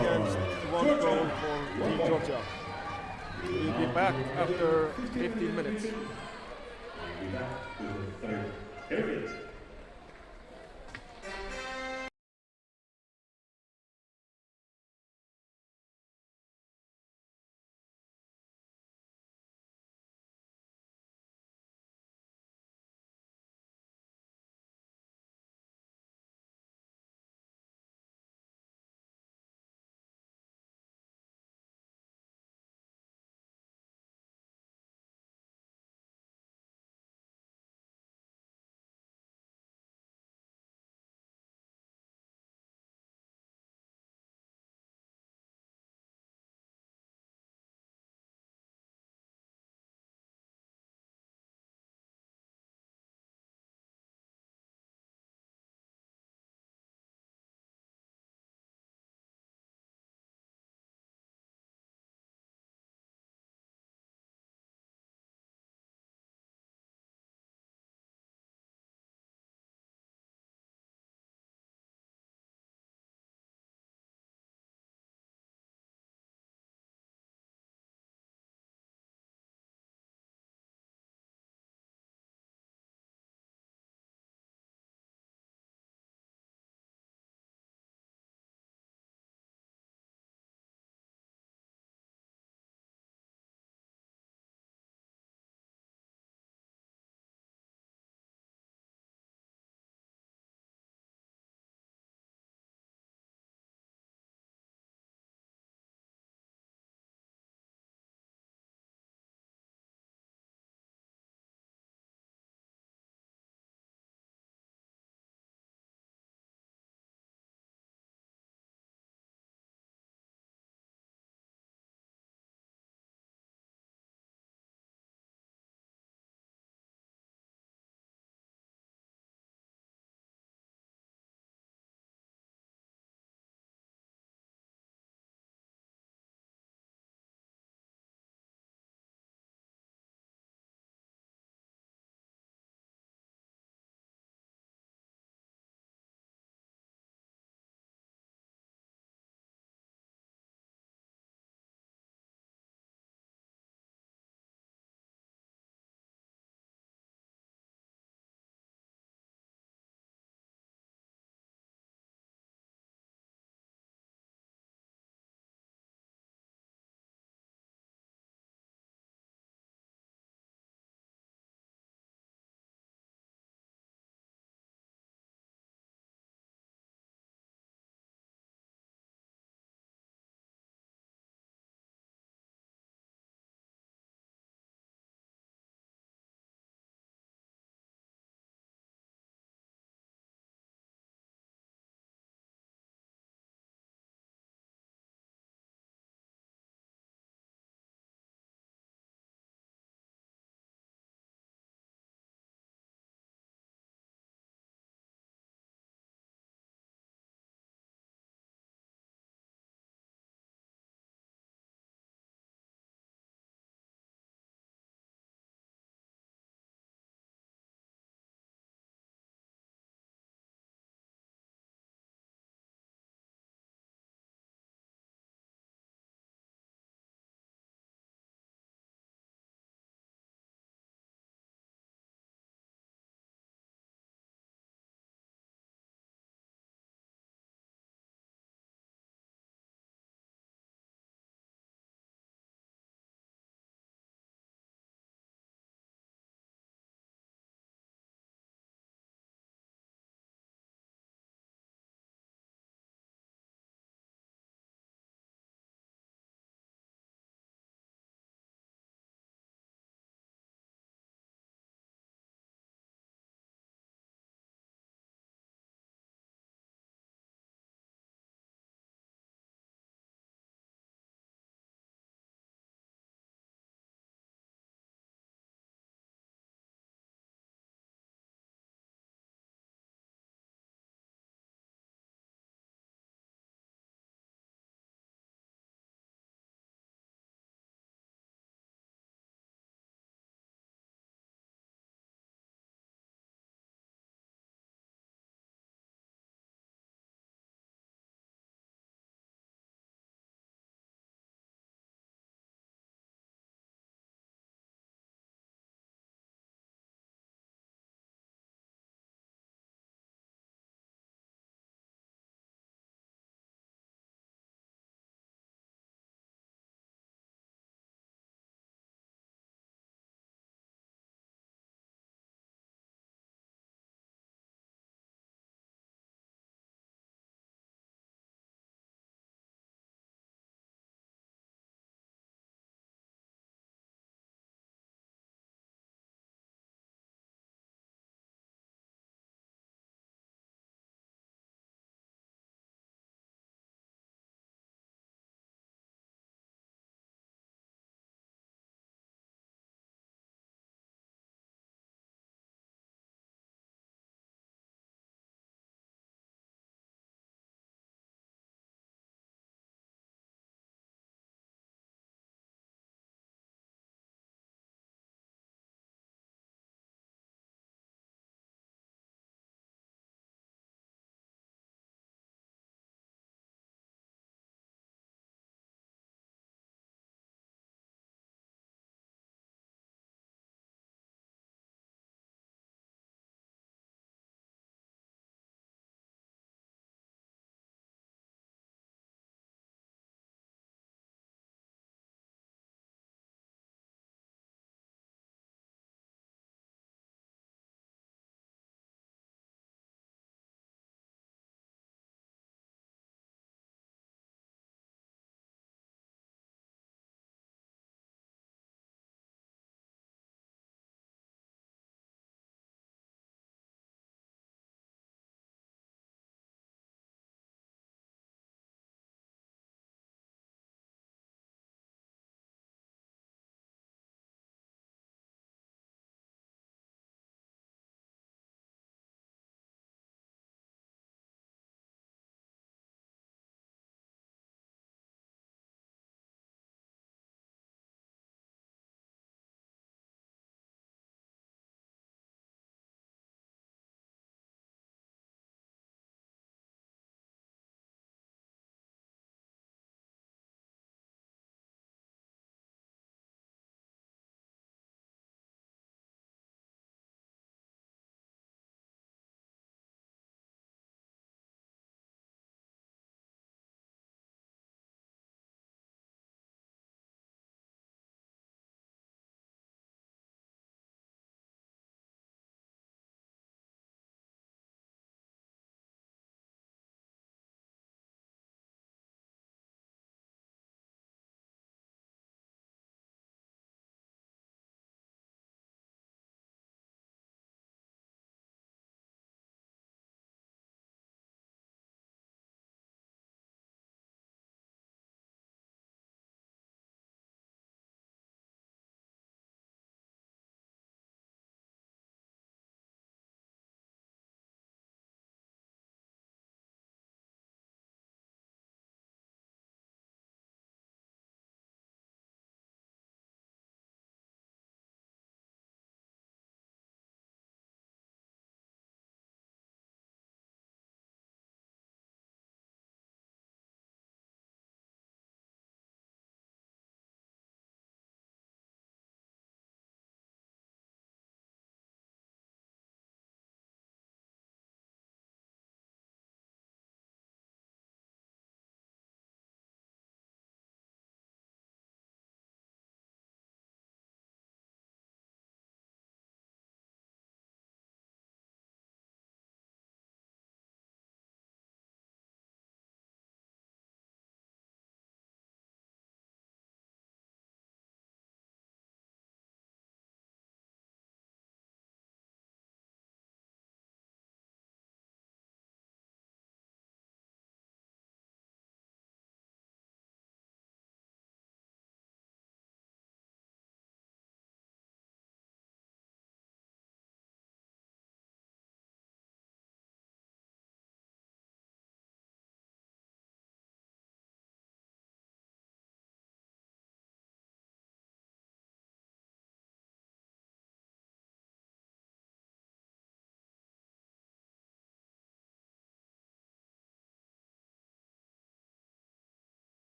against 1 goal for Team Georgia. We'll be back after 15 minutes. We'll be back with the third period.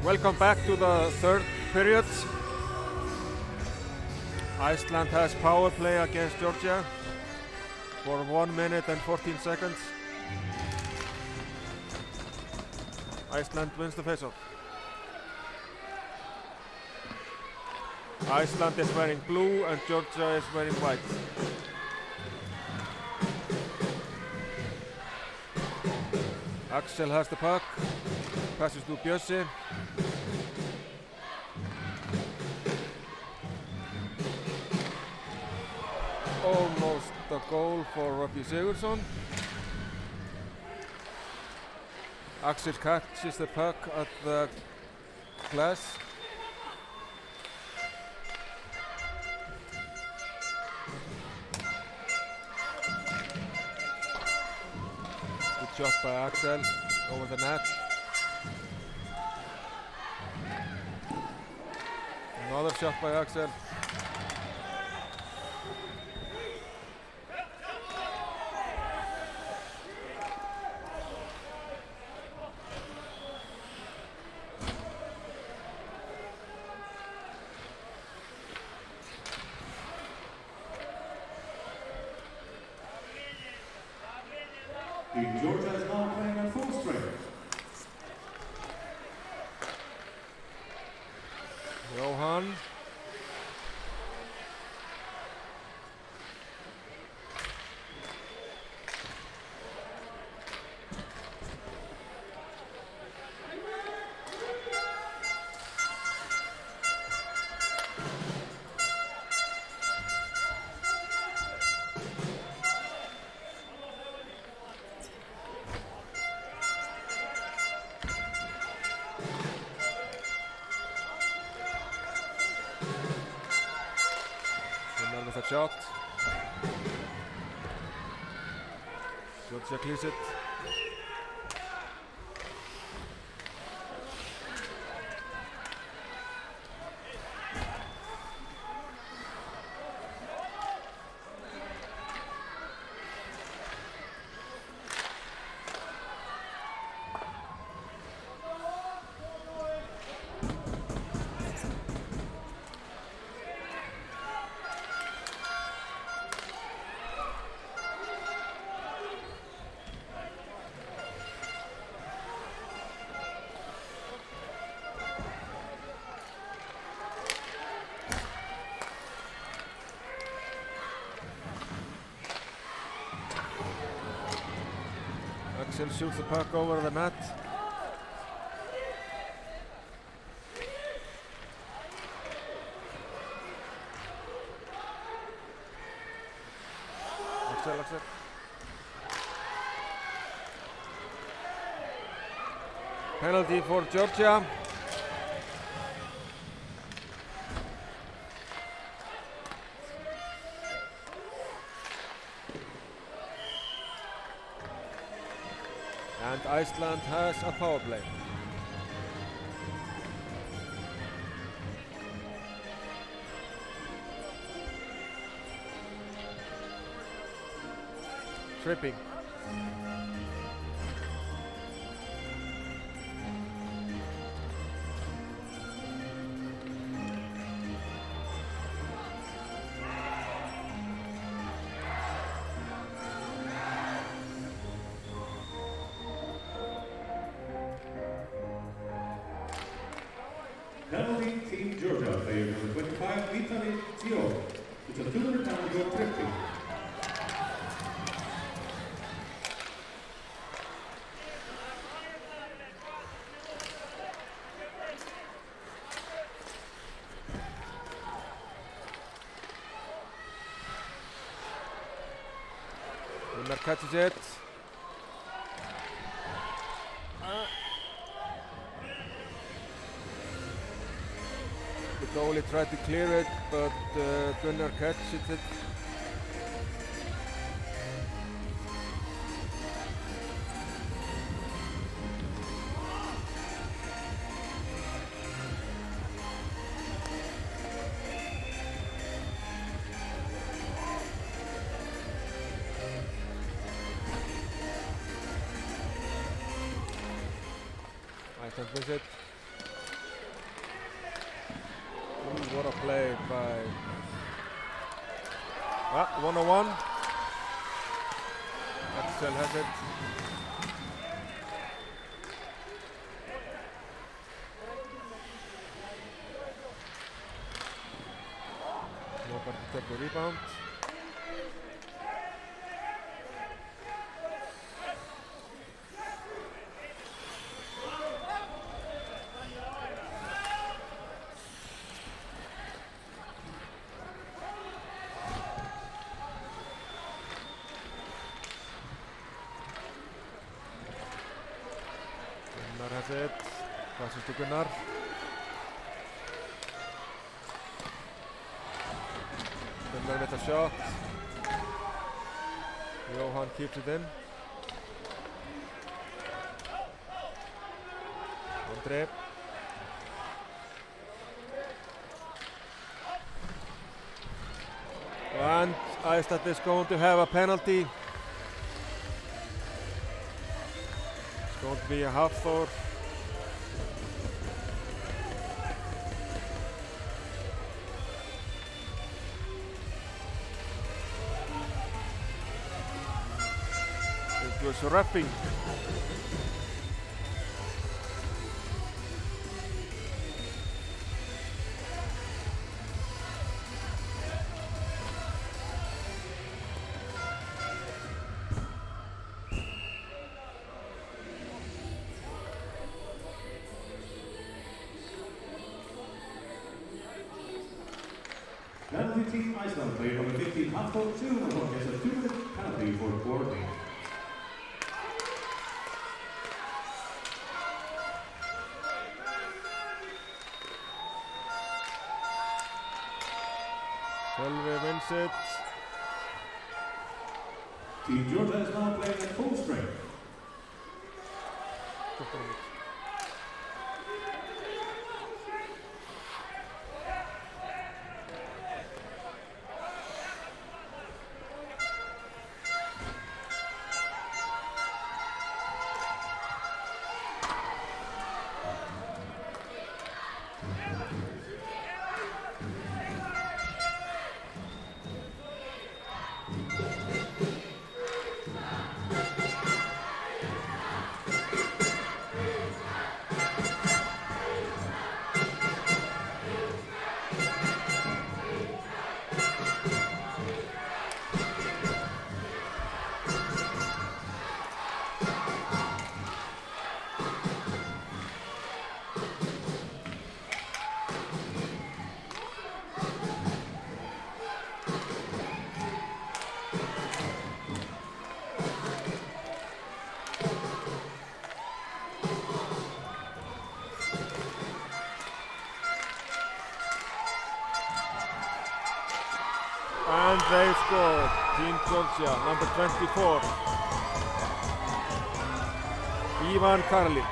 Welcome back to the third period. Iceland has power play against Georgia for 1 minute and 14 seconds. Iceland wins the face-off. Iceland is wearing blue and Georgia is wearing white. Axel has the puck, passes to Bjössi. Almost a goal for Robbie Sigurðsson. Axel catches the puck at the glass. Good shot by Axel over the net. Another shot by Axel. Team Georgia is now playing at full strength. Johan. With a shot. Georgia clears it. Axel shoots the puck over the net. Axel. Penalty for Georgia. And Iceland has a power play. Tripping. Penalty, Team Georgia, player number 25, Vitaly Tio. It's a 200 penalty for tripping. Gunnar catches it. The goalie tried to clear it, but Gunnar catches it. Iceland wins it. What a play by 101. Axel has it. Nobody to take the rebound. Gunnar has it. Passes to Gunnar. Gunnar with a shot. Johan keeps it in. Andre. And Æstad is going to have a penalty. It's going to be a half foul. It was roughing. Penalty team Iceland, player number 15, Hatto Tsunoho gets a 2-minute penalty for boarding. Sölvi wins it. Team Georgia is now playing at full strength. And they scored. Team Georgia, number 24. Ivan Karli.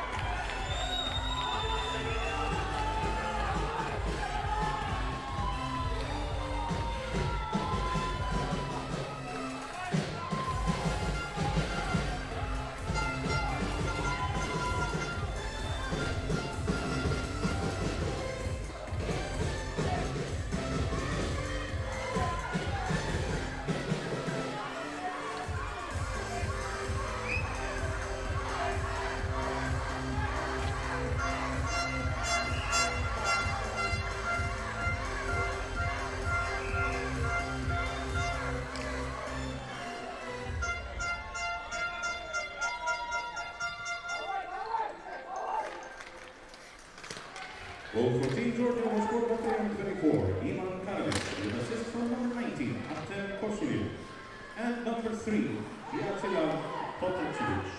Goal for Team Georgia was scored by player number 24, Ivan Karlis, with assist from number 19, Atte Kosulju, and number 3, Jacek Potačević.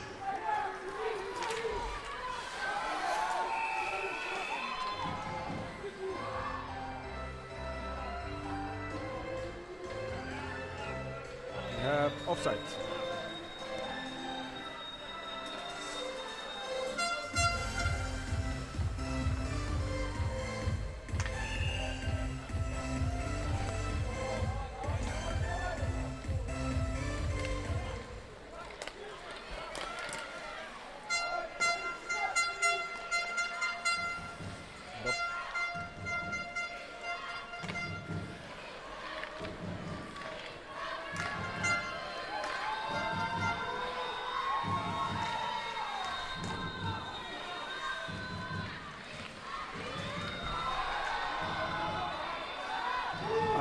We have offside.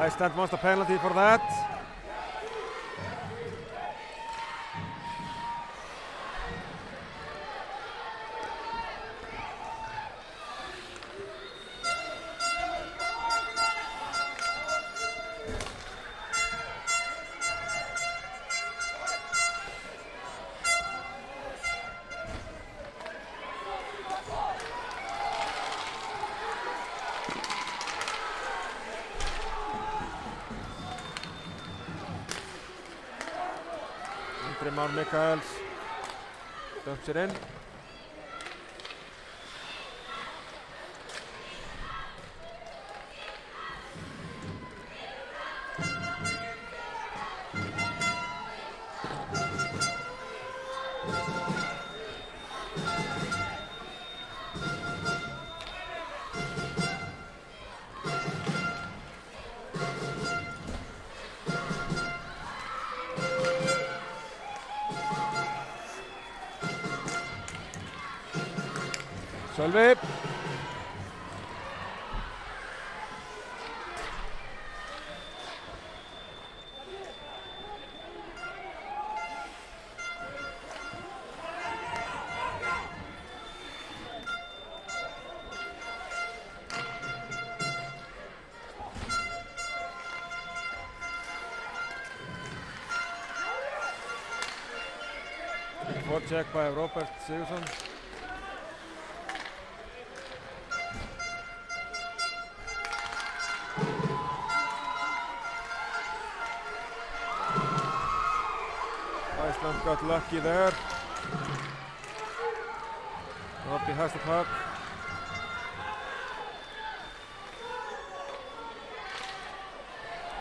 Iceland wants a penalty for that. Már Mikaels dumps it in. Sölvi. Forecheck by Robert Sigurðsson. Iceland got lucky there. Robbie has the puck.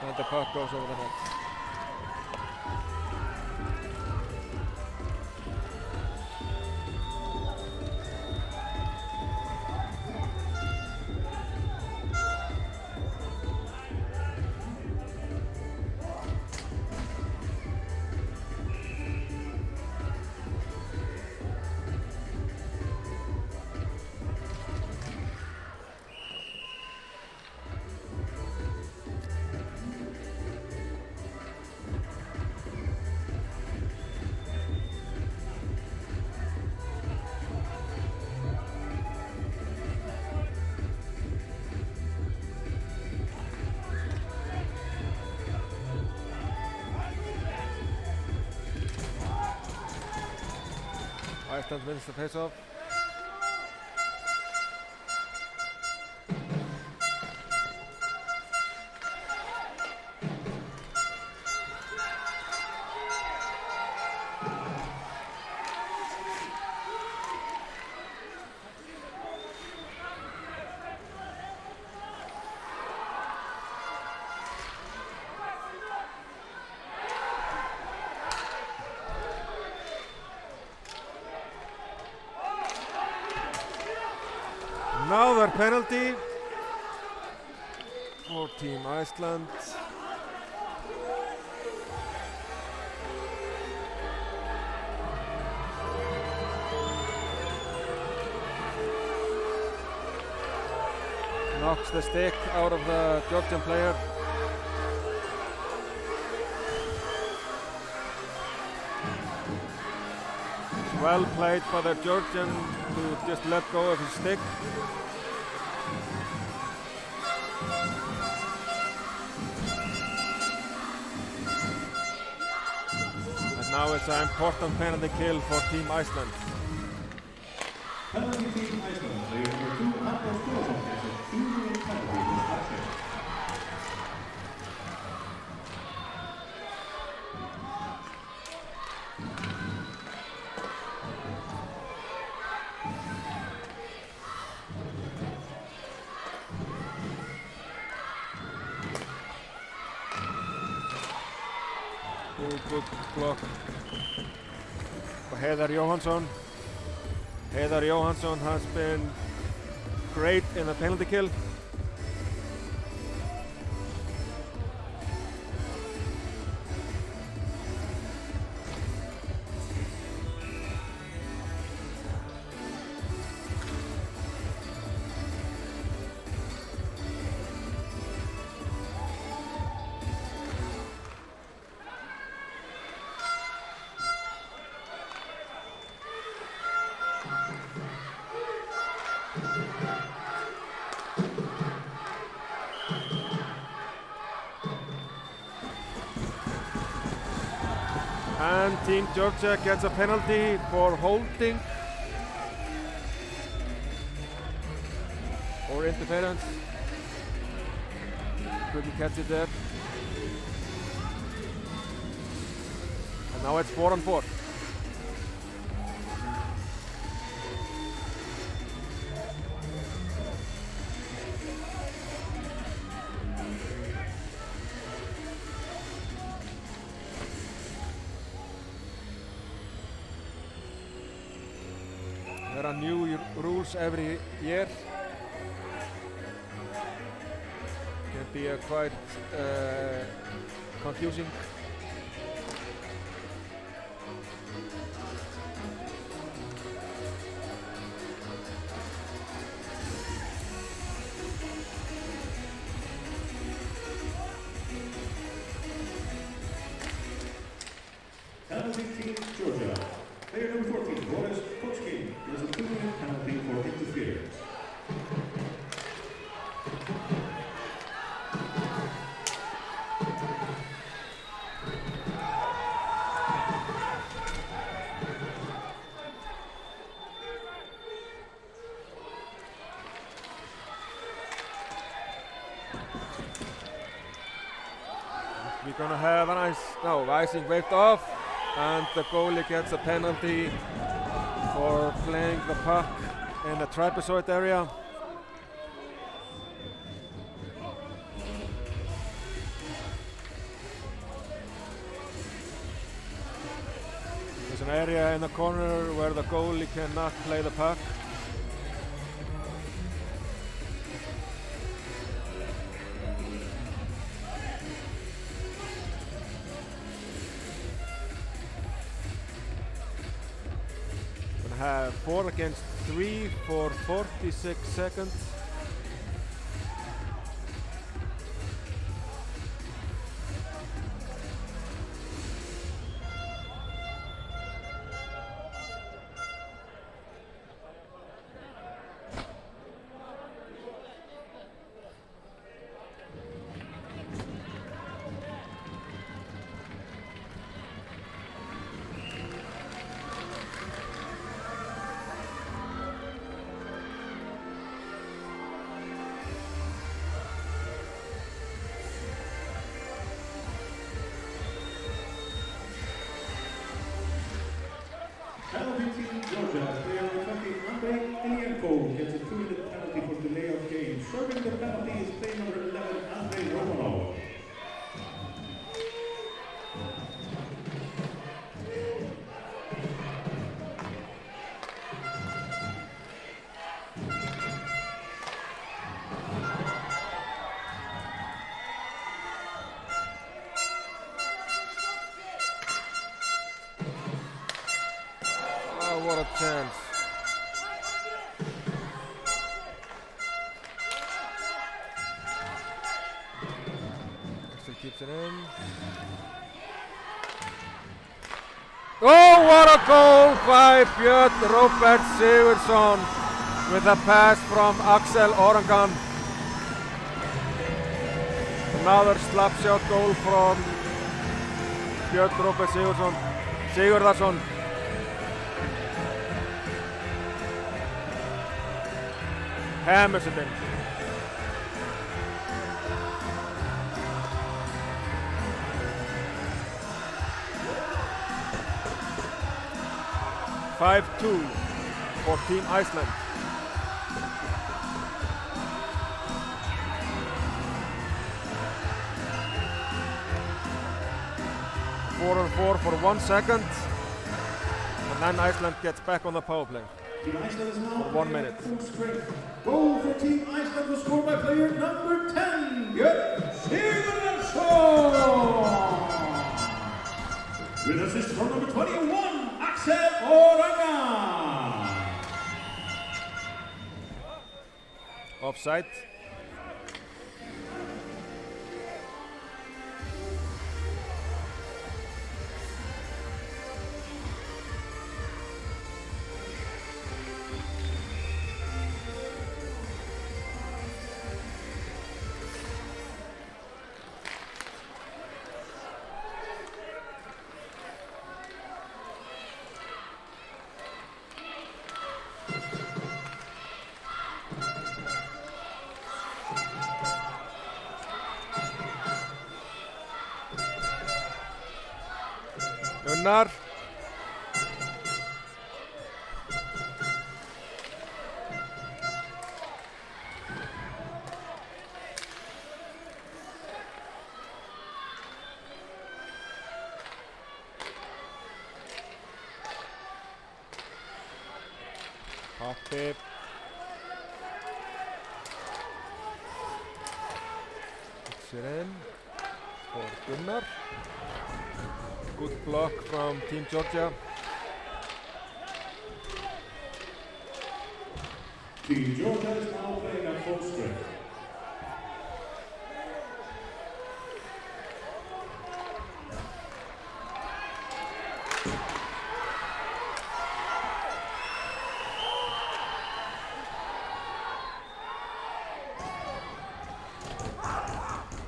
And the puck goes over the net. Iceland wins the face-off. Another penalty for Team Iceland. Knocks the stick out of the Georgian player. It's well played by the Georgian to just let go of his stick. And now it's an important penalty kill for Team Iceland. Penalty Team Iceland, player number 2, Anders Thorson, gets a 2-minute penalty for action. Good block by Heiðar Jóhannsson. Heiðar Jóhannsson has been great in the penalty kill. And Team Georgia gets a penalty for holding or interference. Couldn't catch it there. And now it's 4-4. There are new rules every year. Can be quite confusing. Penalty Team Georgia. Player number 14, Boris Kochkin, is a 2-minute penalty for interference. We're gonna have icing waved off, and the goalie gets a penalty for playing the puck in the trapezoid area. There's an area in the corner where the goalie cannot play the puck. Have 4 against 3 for 46 seconds. Penalty Team Georgia. Player number 20, Andrei Ilienko, gets a 2-minute penalty for delay of game. Serving the penalty is player number 11, Andrei Romanov. What a chance. Still keeps it in. Oh, what a goal by Björn Robert Sigurðsson with a pass from Axel Orangan. Another slap shot goal from Björn Robert Sigurðsson. Hammers it in. (5-2) for Team Iceland. Four and four for 1 second, and then Iceland gets back on the power play. Team Iceland is now for 1 minute. Full strength. Goal for Team Iceland was scored by player number 10, Björn Sigurðsson. With assist from number 21, Axel Orangan. Offside. Gunnar. Hoppi. Puts it in for Gunnar. Good block from Team Georgia. Team Georgia is now playing at full strength.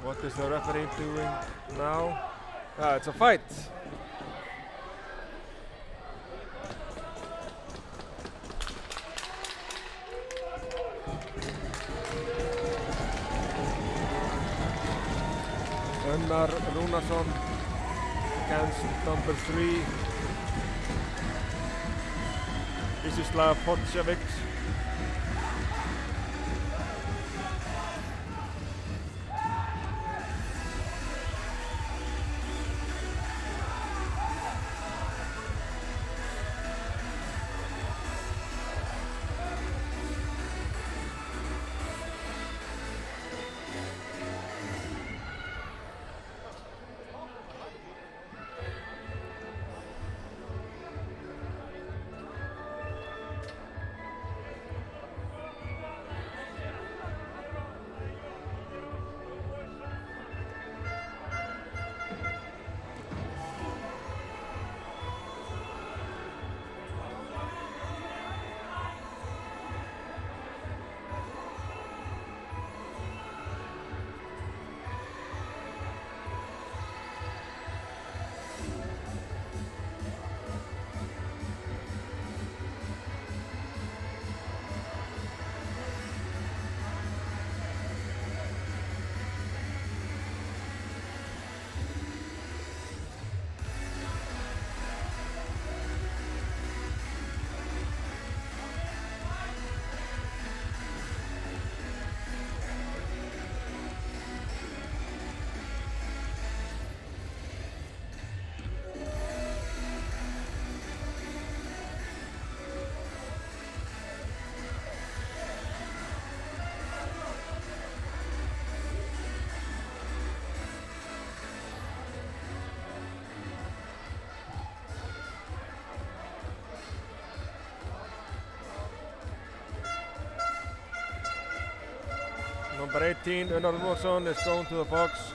What is the referee doing now? Ah, it's a fight. Gunnar Rúnarsson against number 3, Izislav Hodsjevic. Number 18, Unnar Rúnarsson, is going to the box.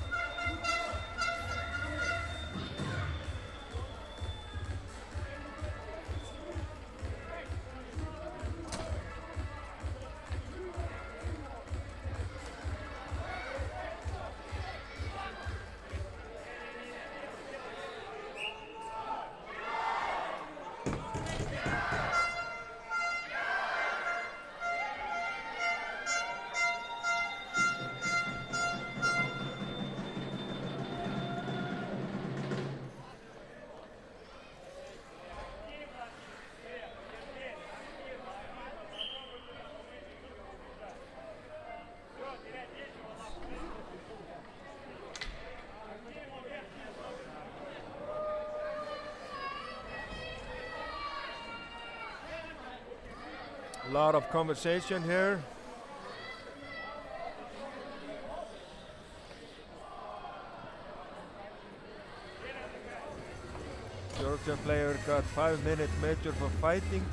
A lot of conversation here. Georgia player got 5-minute major for fighting.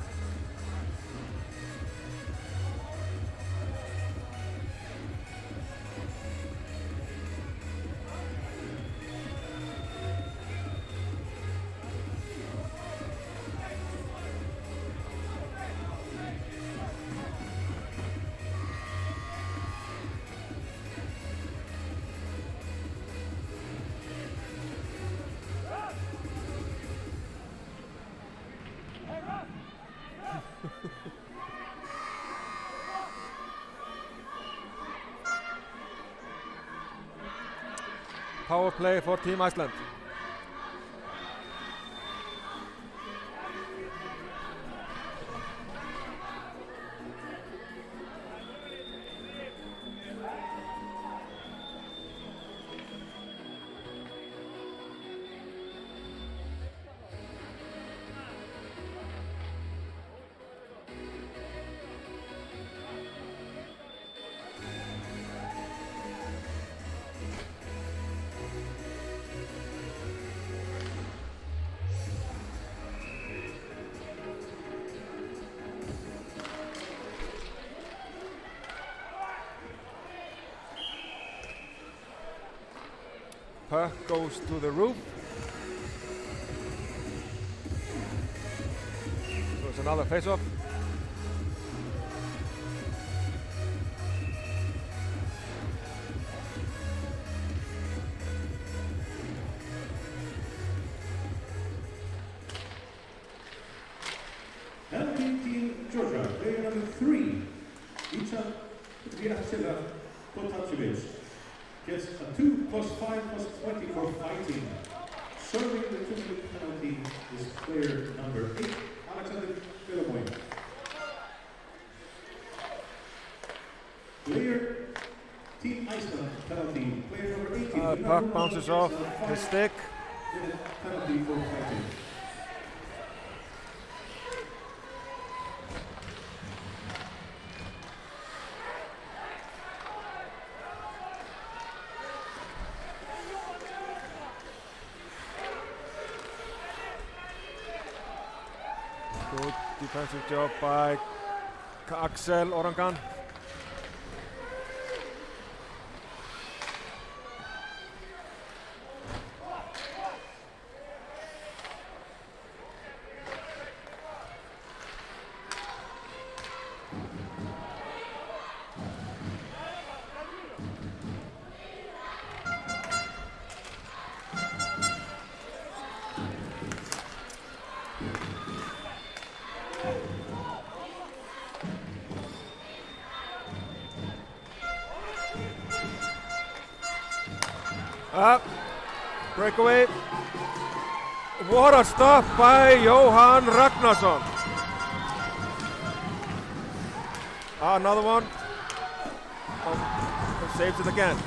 Power play for Team Iceland. puck goes to the roof. So it's another face-off. Penalty Team Georgia, player number 3, Icha Vyacheva Potacevic, gets a 2+5+20 for fighting. Serving the 2-minute penalty is player number 8, Alexander Philomoy. Player Team Iceland penalty, player number 18. Puck bounces off his stick. With a penalty for fighting. Good defensive job by Axel Orangan. Up, breakaway. What a stop by Johan Ragnarsson. Another one. Oh, saves it again.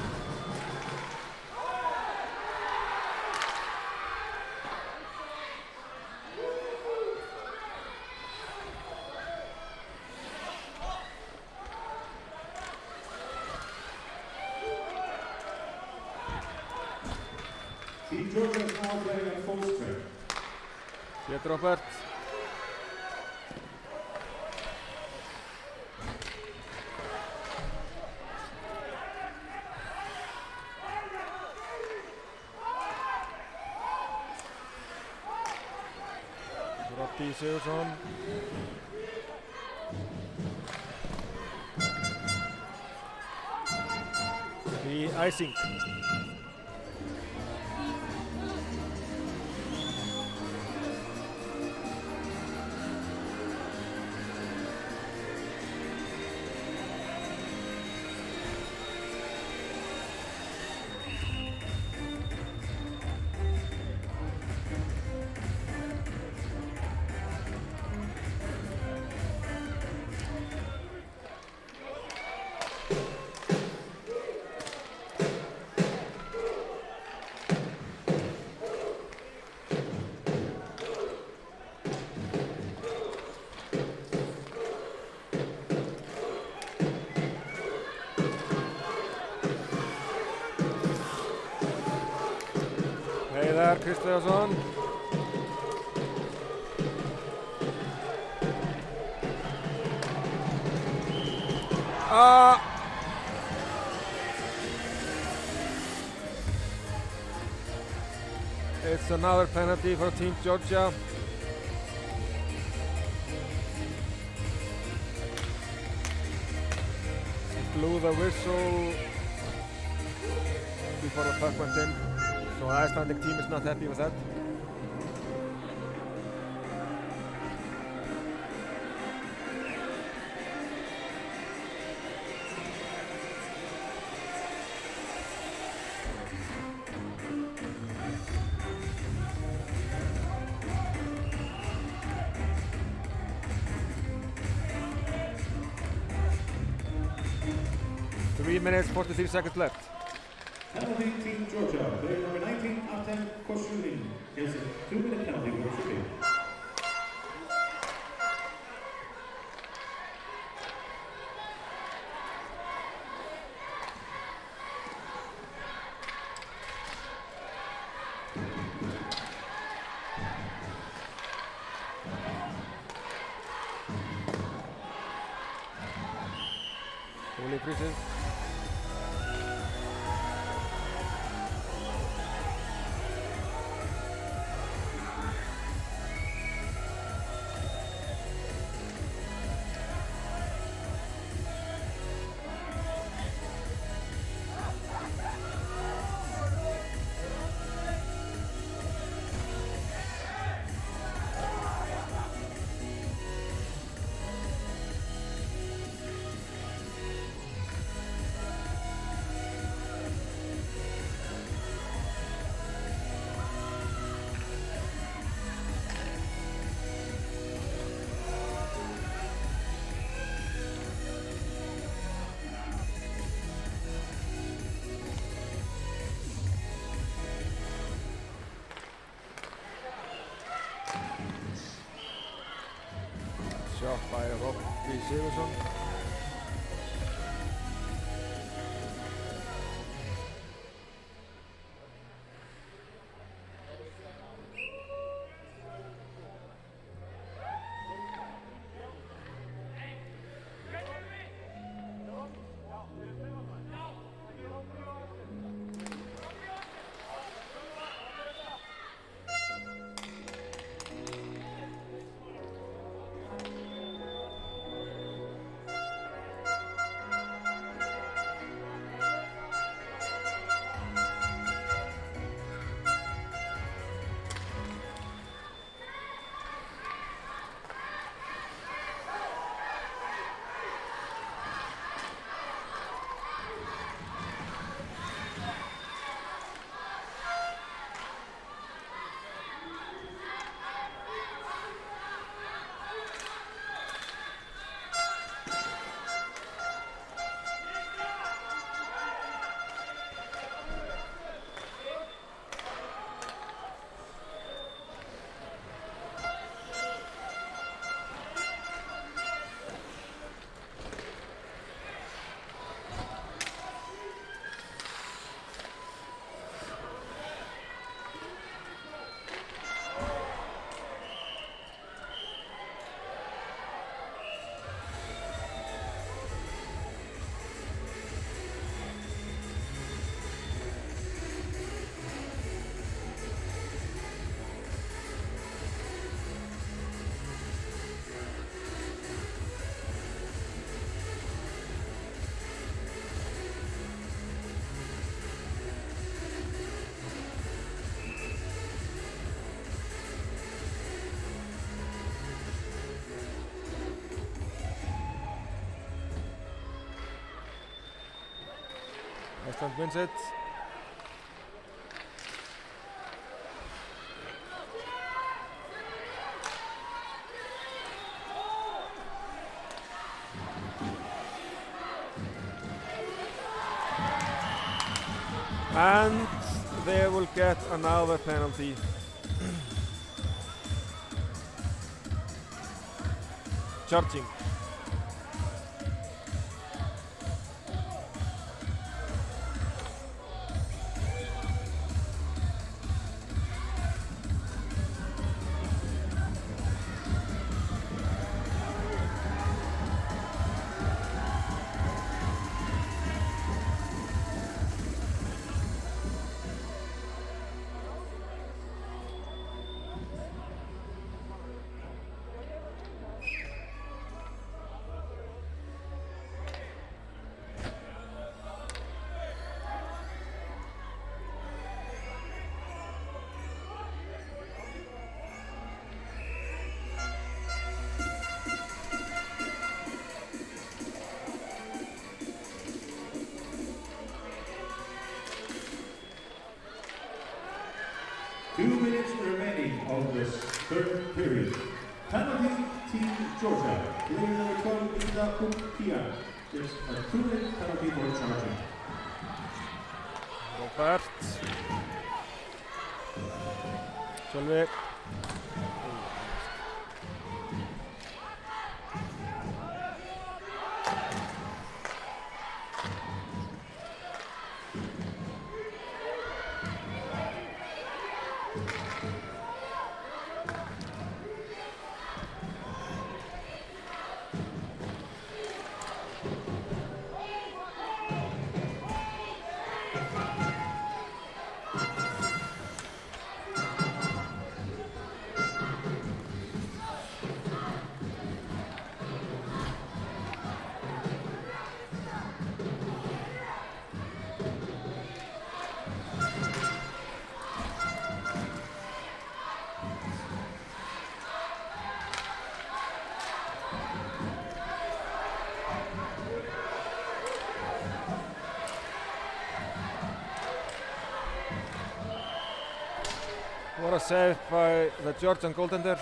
Team Georgia is now playing at full strength. Piet Robert. Rotti Sigurðsson. The icing. Heiðar Kristleifsson. It's another penalty for Team Georgia. Blew the whistle before the puck went in. So the Icelandic team is not happy with that. Three minutes, 43 seconds left. Penalty Team Georgia, player number 19, Artem Koshulin, gets a 2-minute penalty for shooting. Ole freezes. by Robbie Sigurðsson. Iceland wins it. And they will get another penalty. Charging. Remaining of this third period. Penalty Team Georgia. Player number 12, Ida Kukia, gets a 2-minute penalty for charging. Robert. Sölvi. What a save by the Georgian goaltender.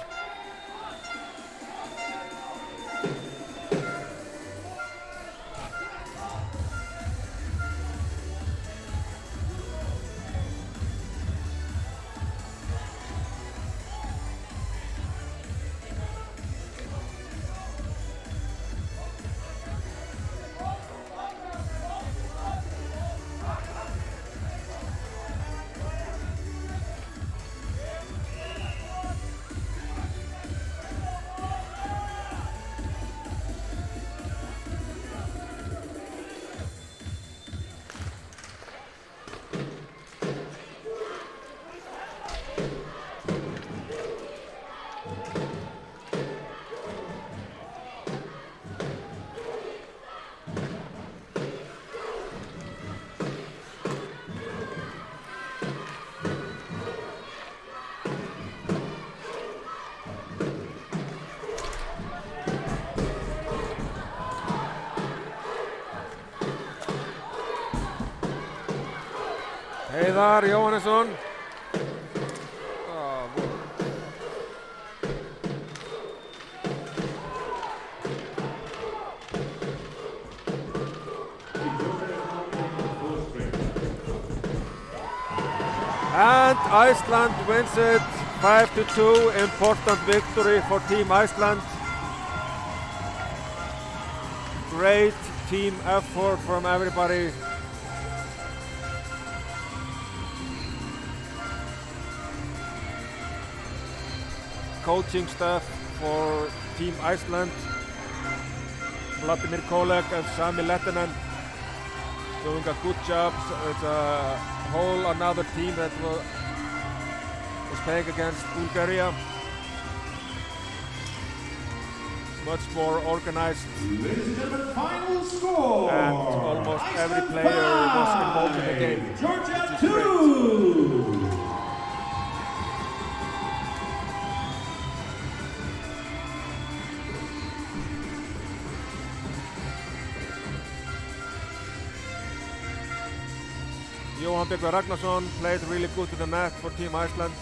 Heiðar Jóhannesson. And Iceland wins it 5-2. Important victory for Team Iceland. Great team effort from everybody. Coaching staff for Team Iceland, Vladimir Kolek and Sami Lehtinen, doing a good job. It's a whole another team that was playing against Bulgaria. Much more organized. Ladies and gentlemen, final score. And almost every player was involved in the game. Georgia 2. Jóhann Björgvin Ragnarsson played really good in the net for Team Iceland.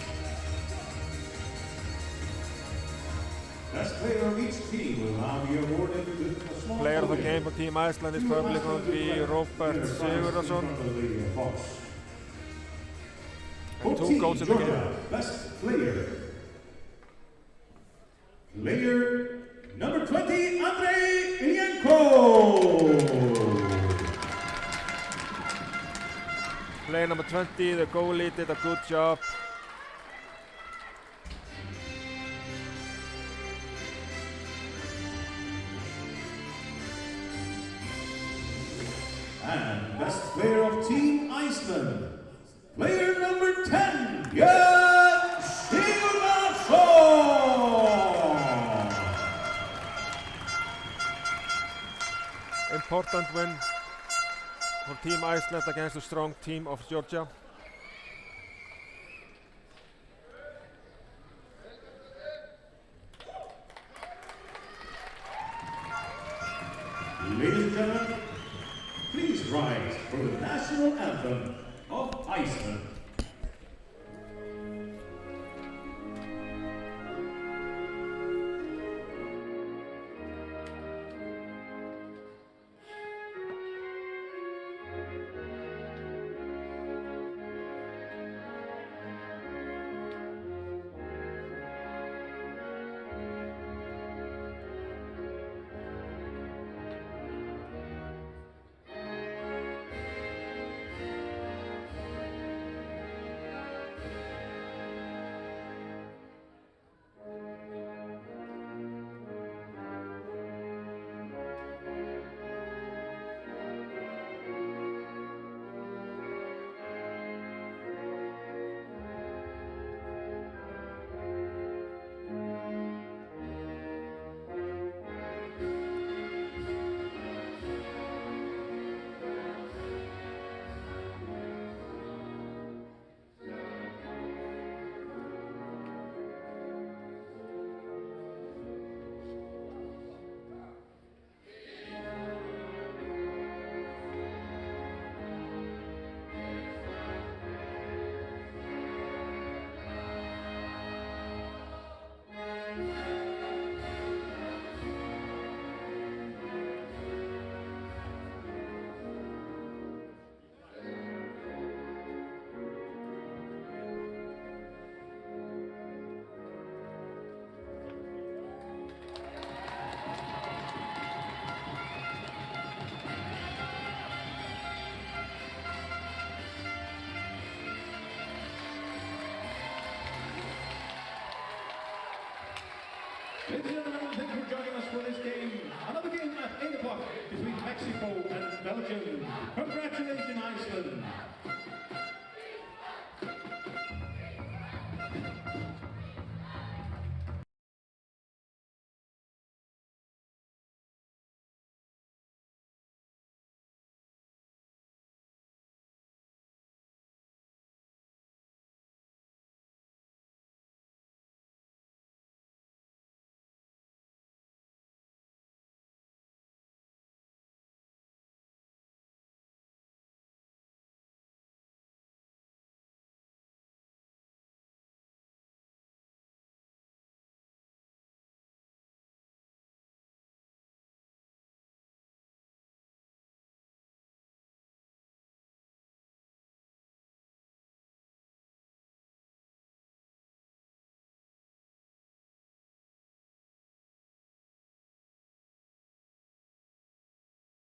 Best player of each team will now be awarded with a small Player of the token. game for Team Iceland is probably going to be Robert Sigurðarson. And 2 goals in the game. Best player. Player number 20, Andrei Ilyenko. Player number 20, the goalie, did a good job. And best player of Team Iceland, player number 10, Björn Sigurðarson. Important win for Team Iceland against the strong team of Georgia. Ladies and gentlemen, please rise for the national anthem of Iceland. Ladies and gentlemen, thank you for joining us for this game. Another game at 8 o'clock between Mexico and Belgium. Congratulations, Iceland.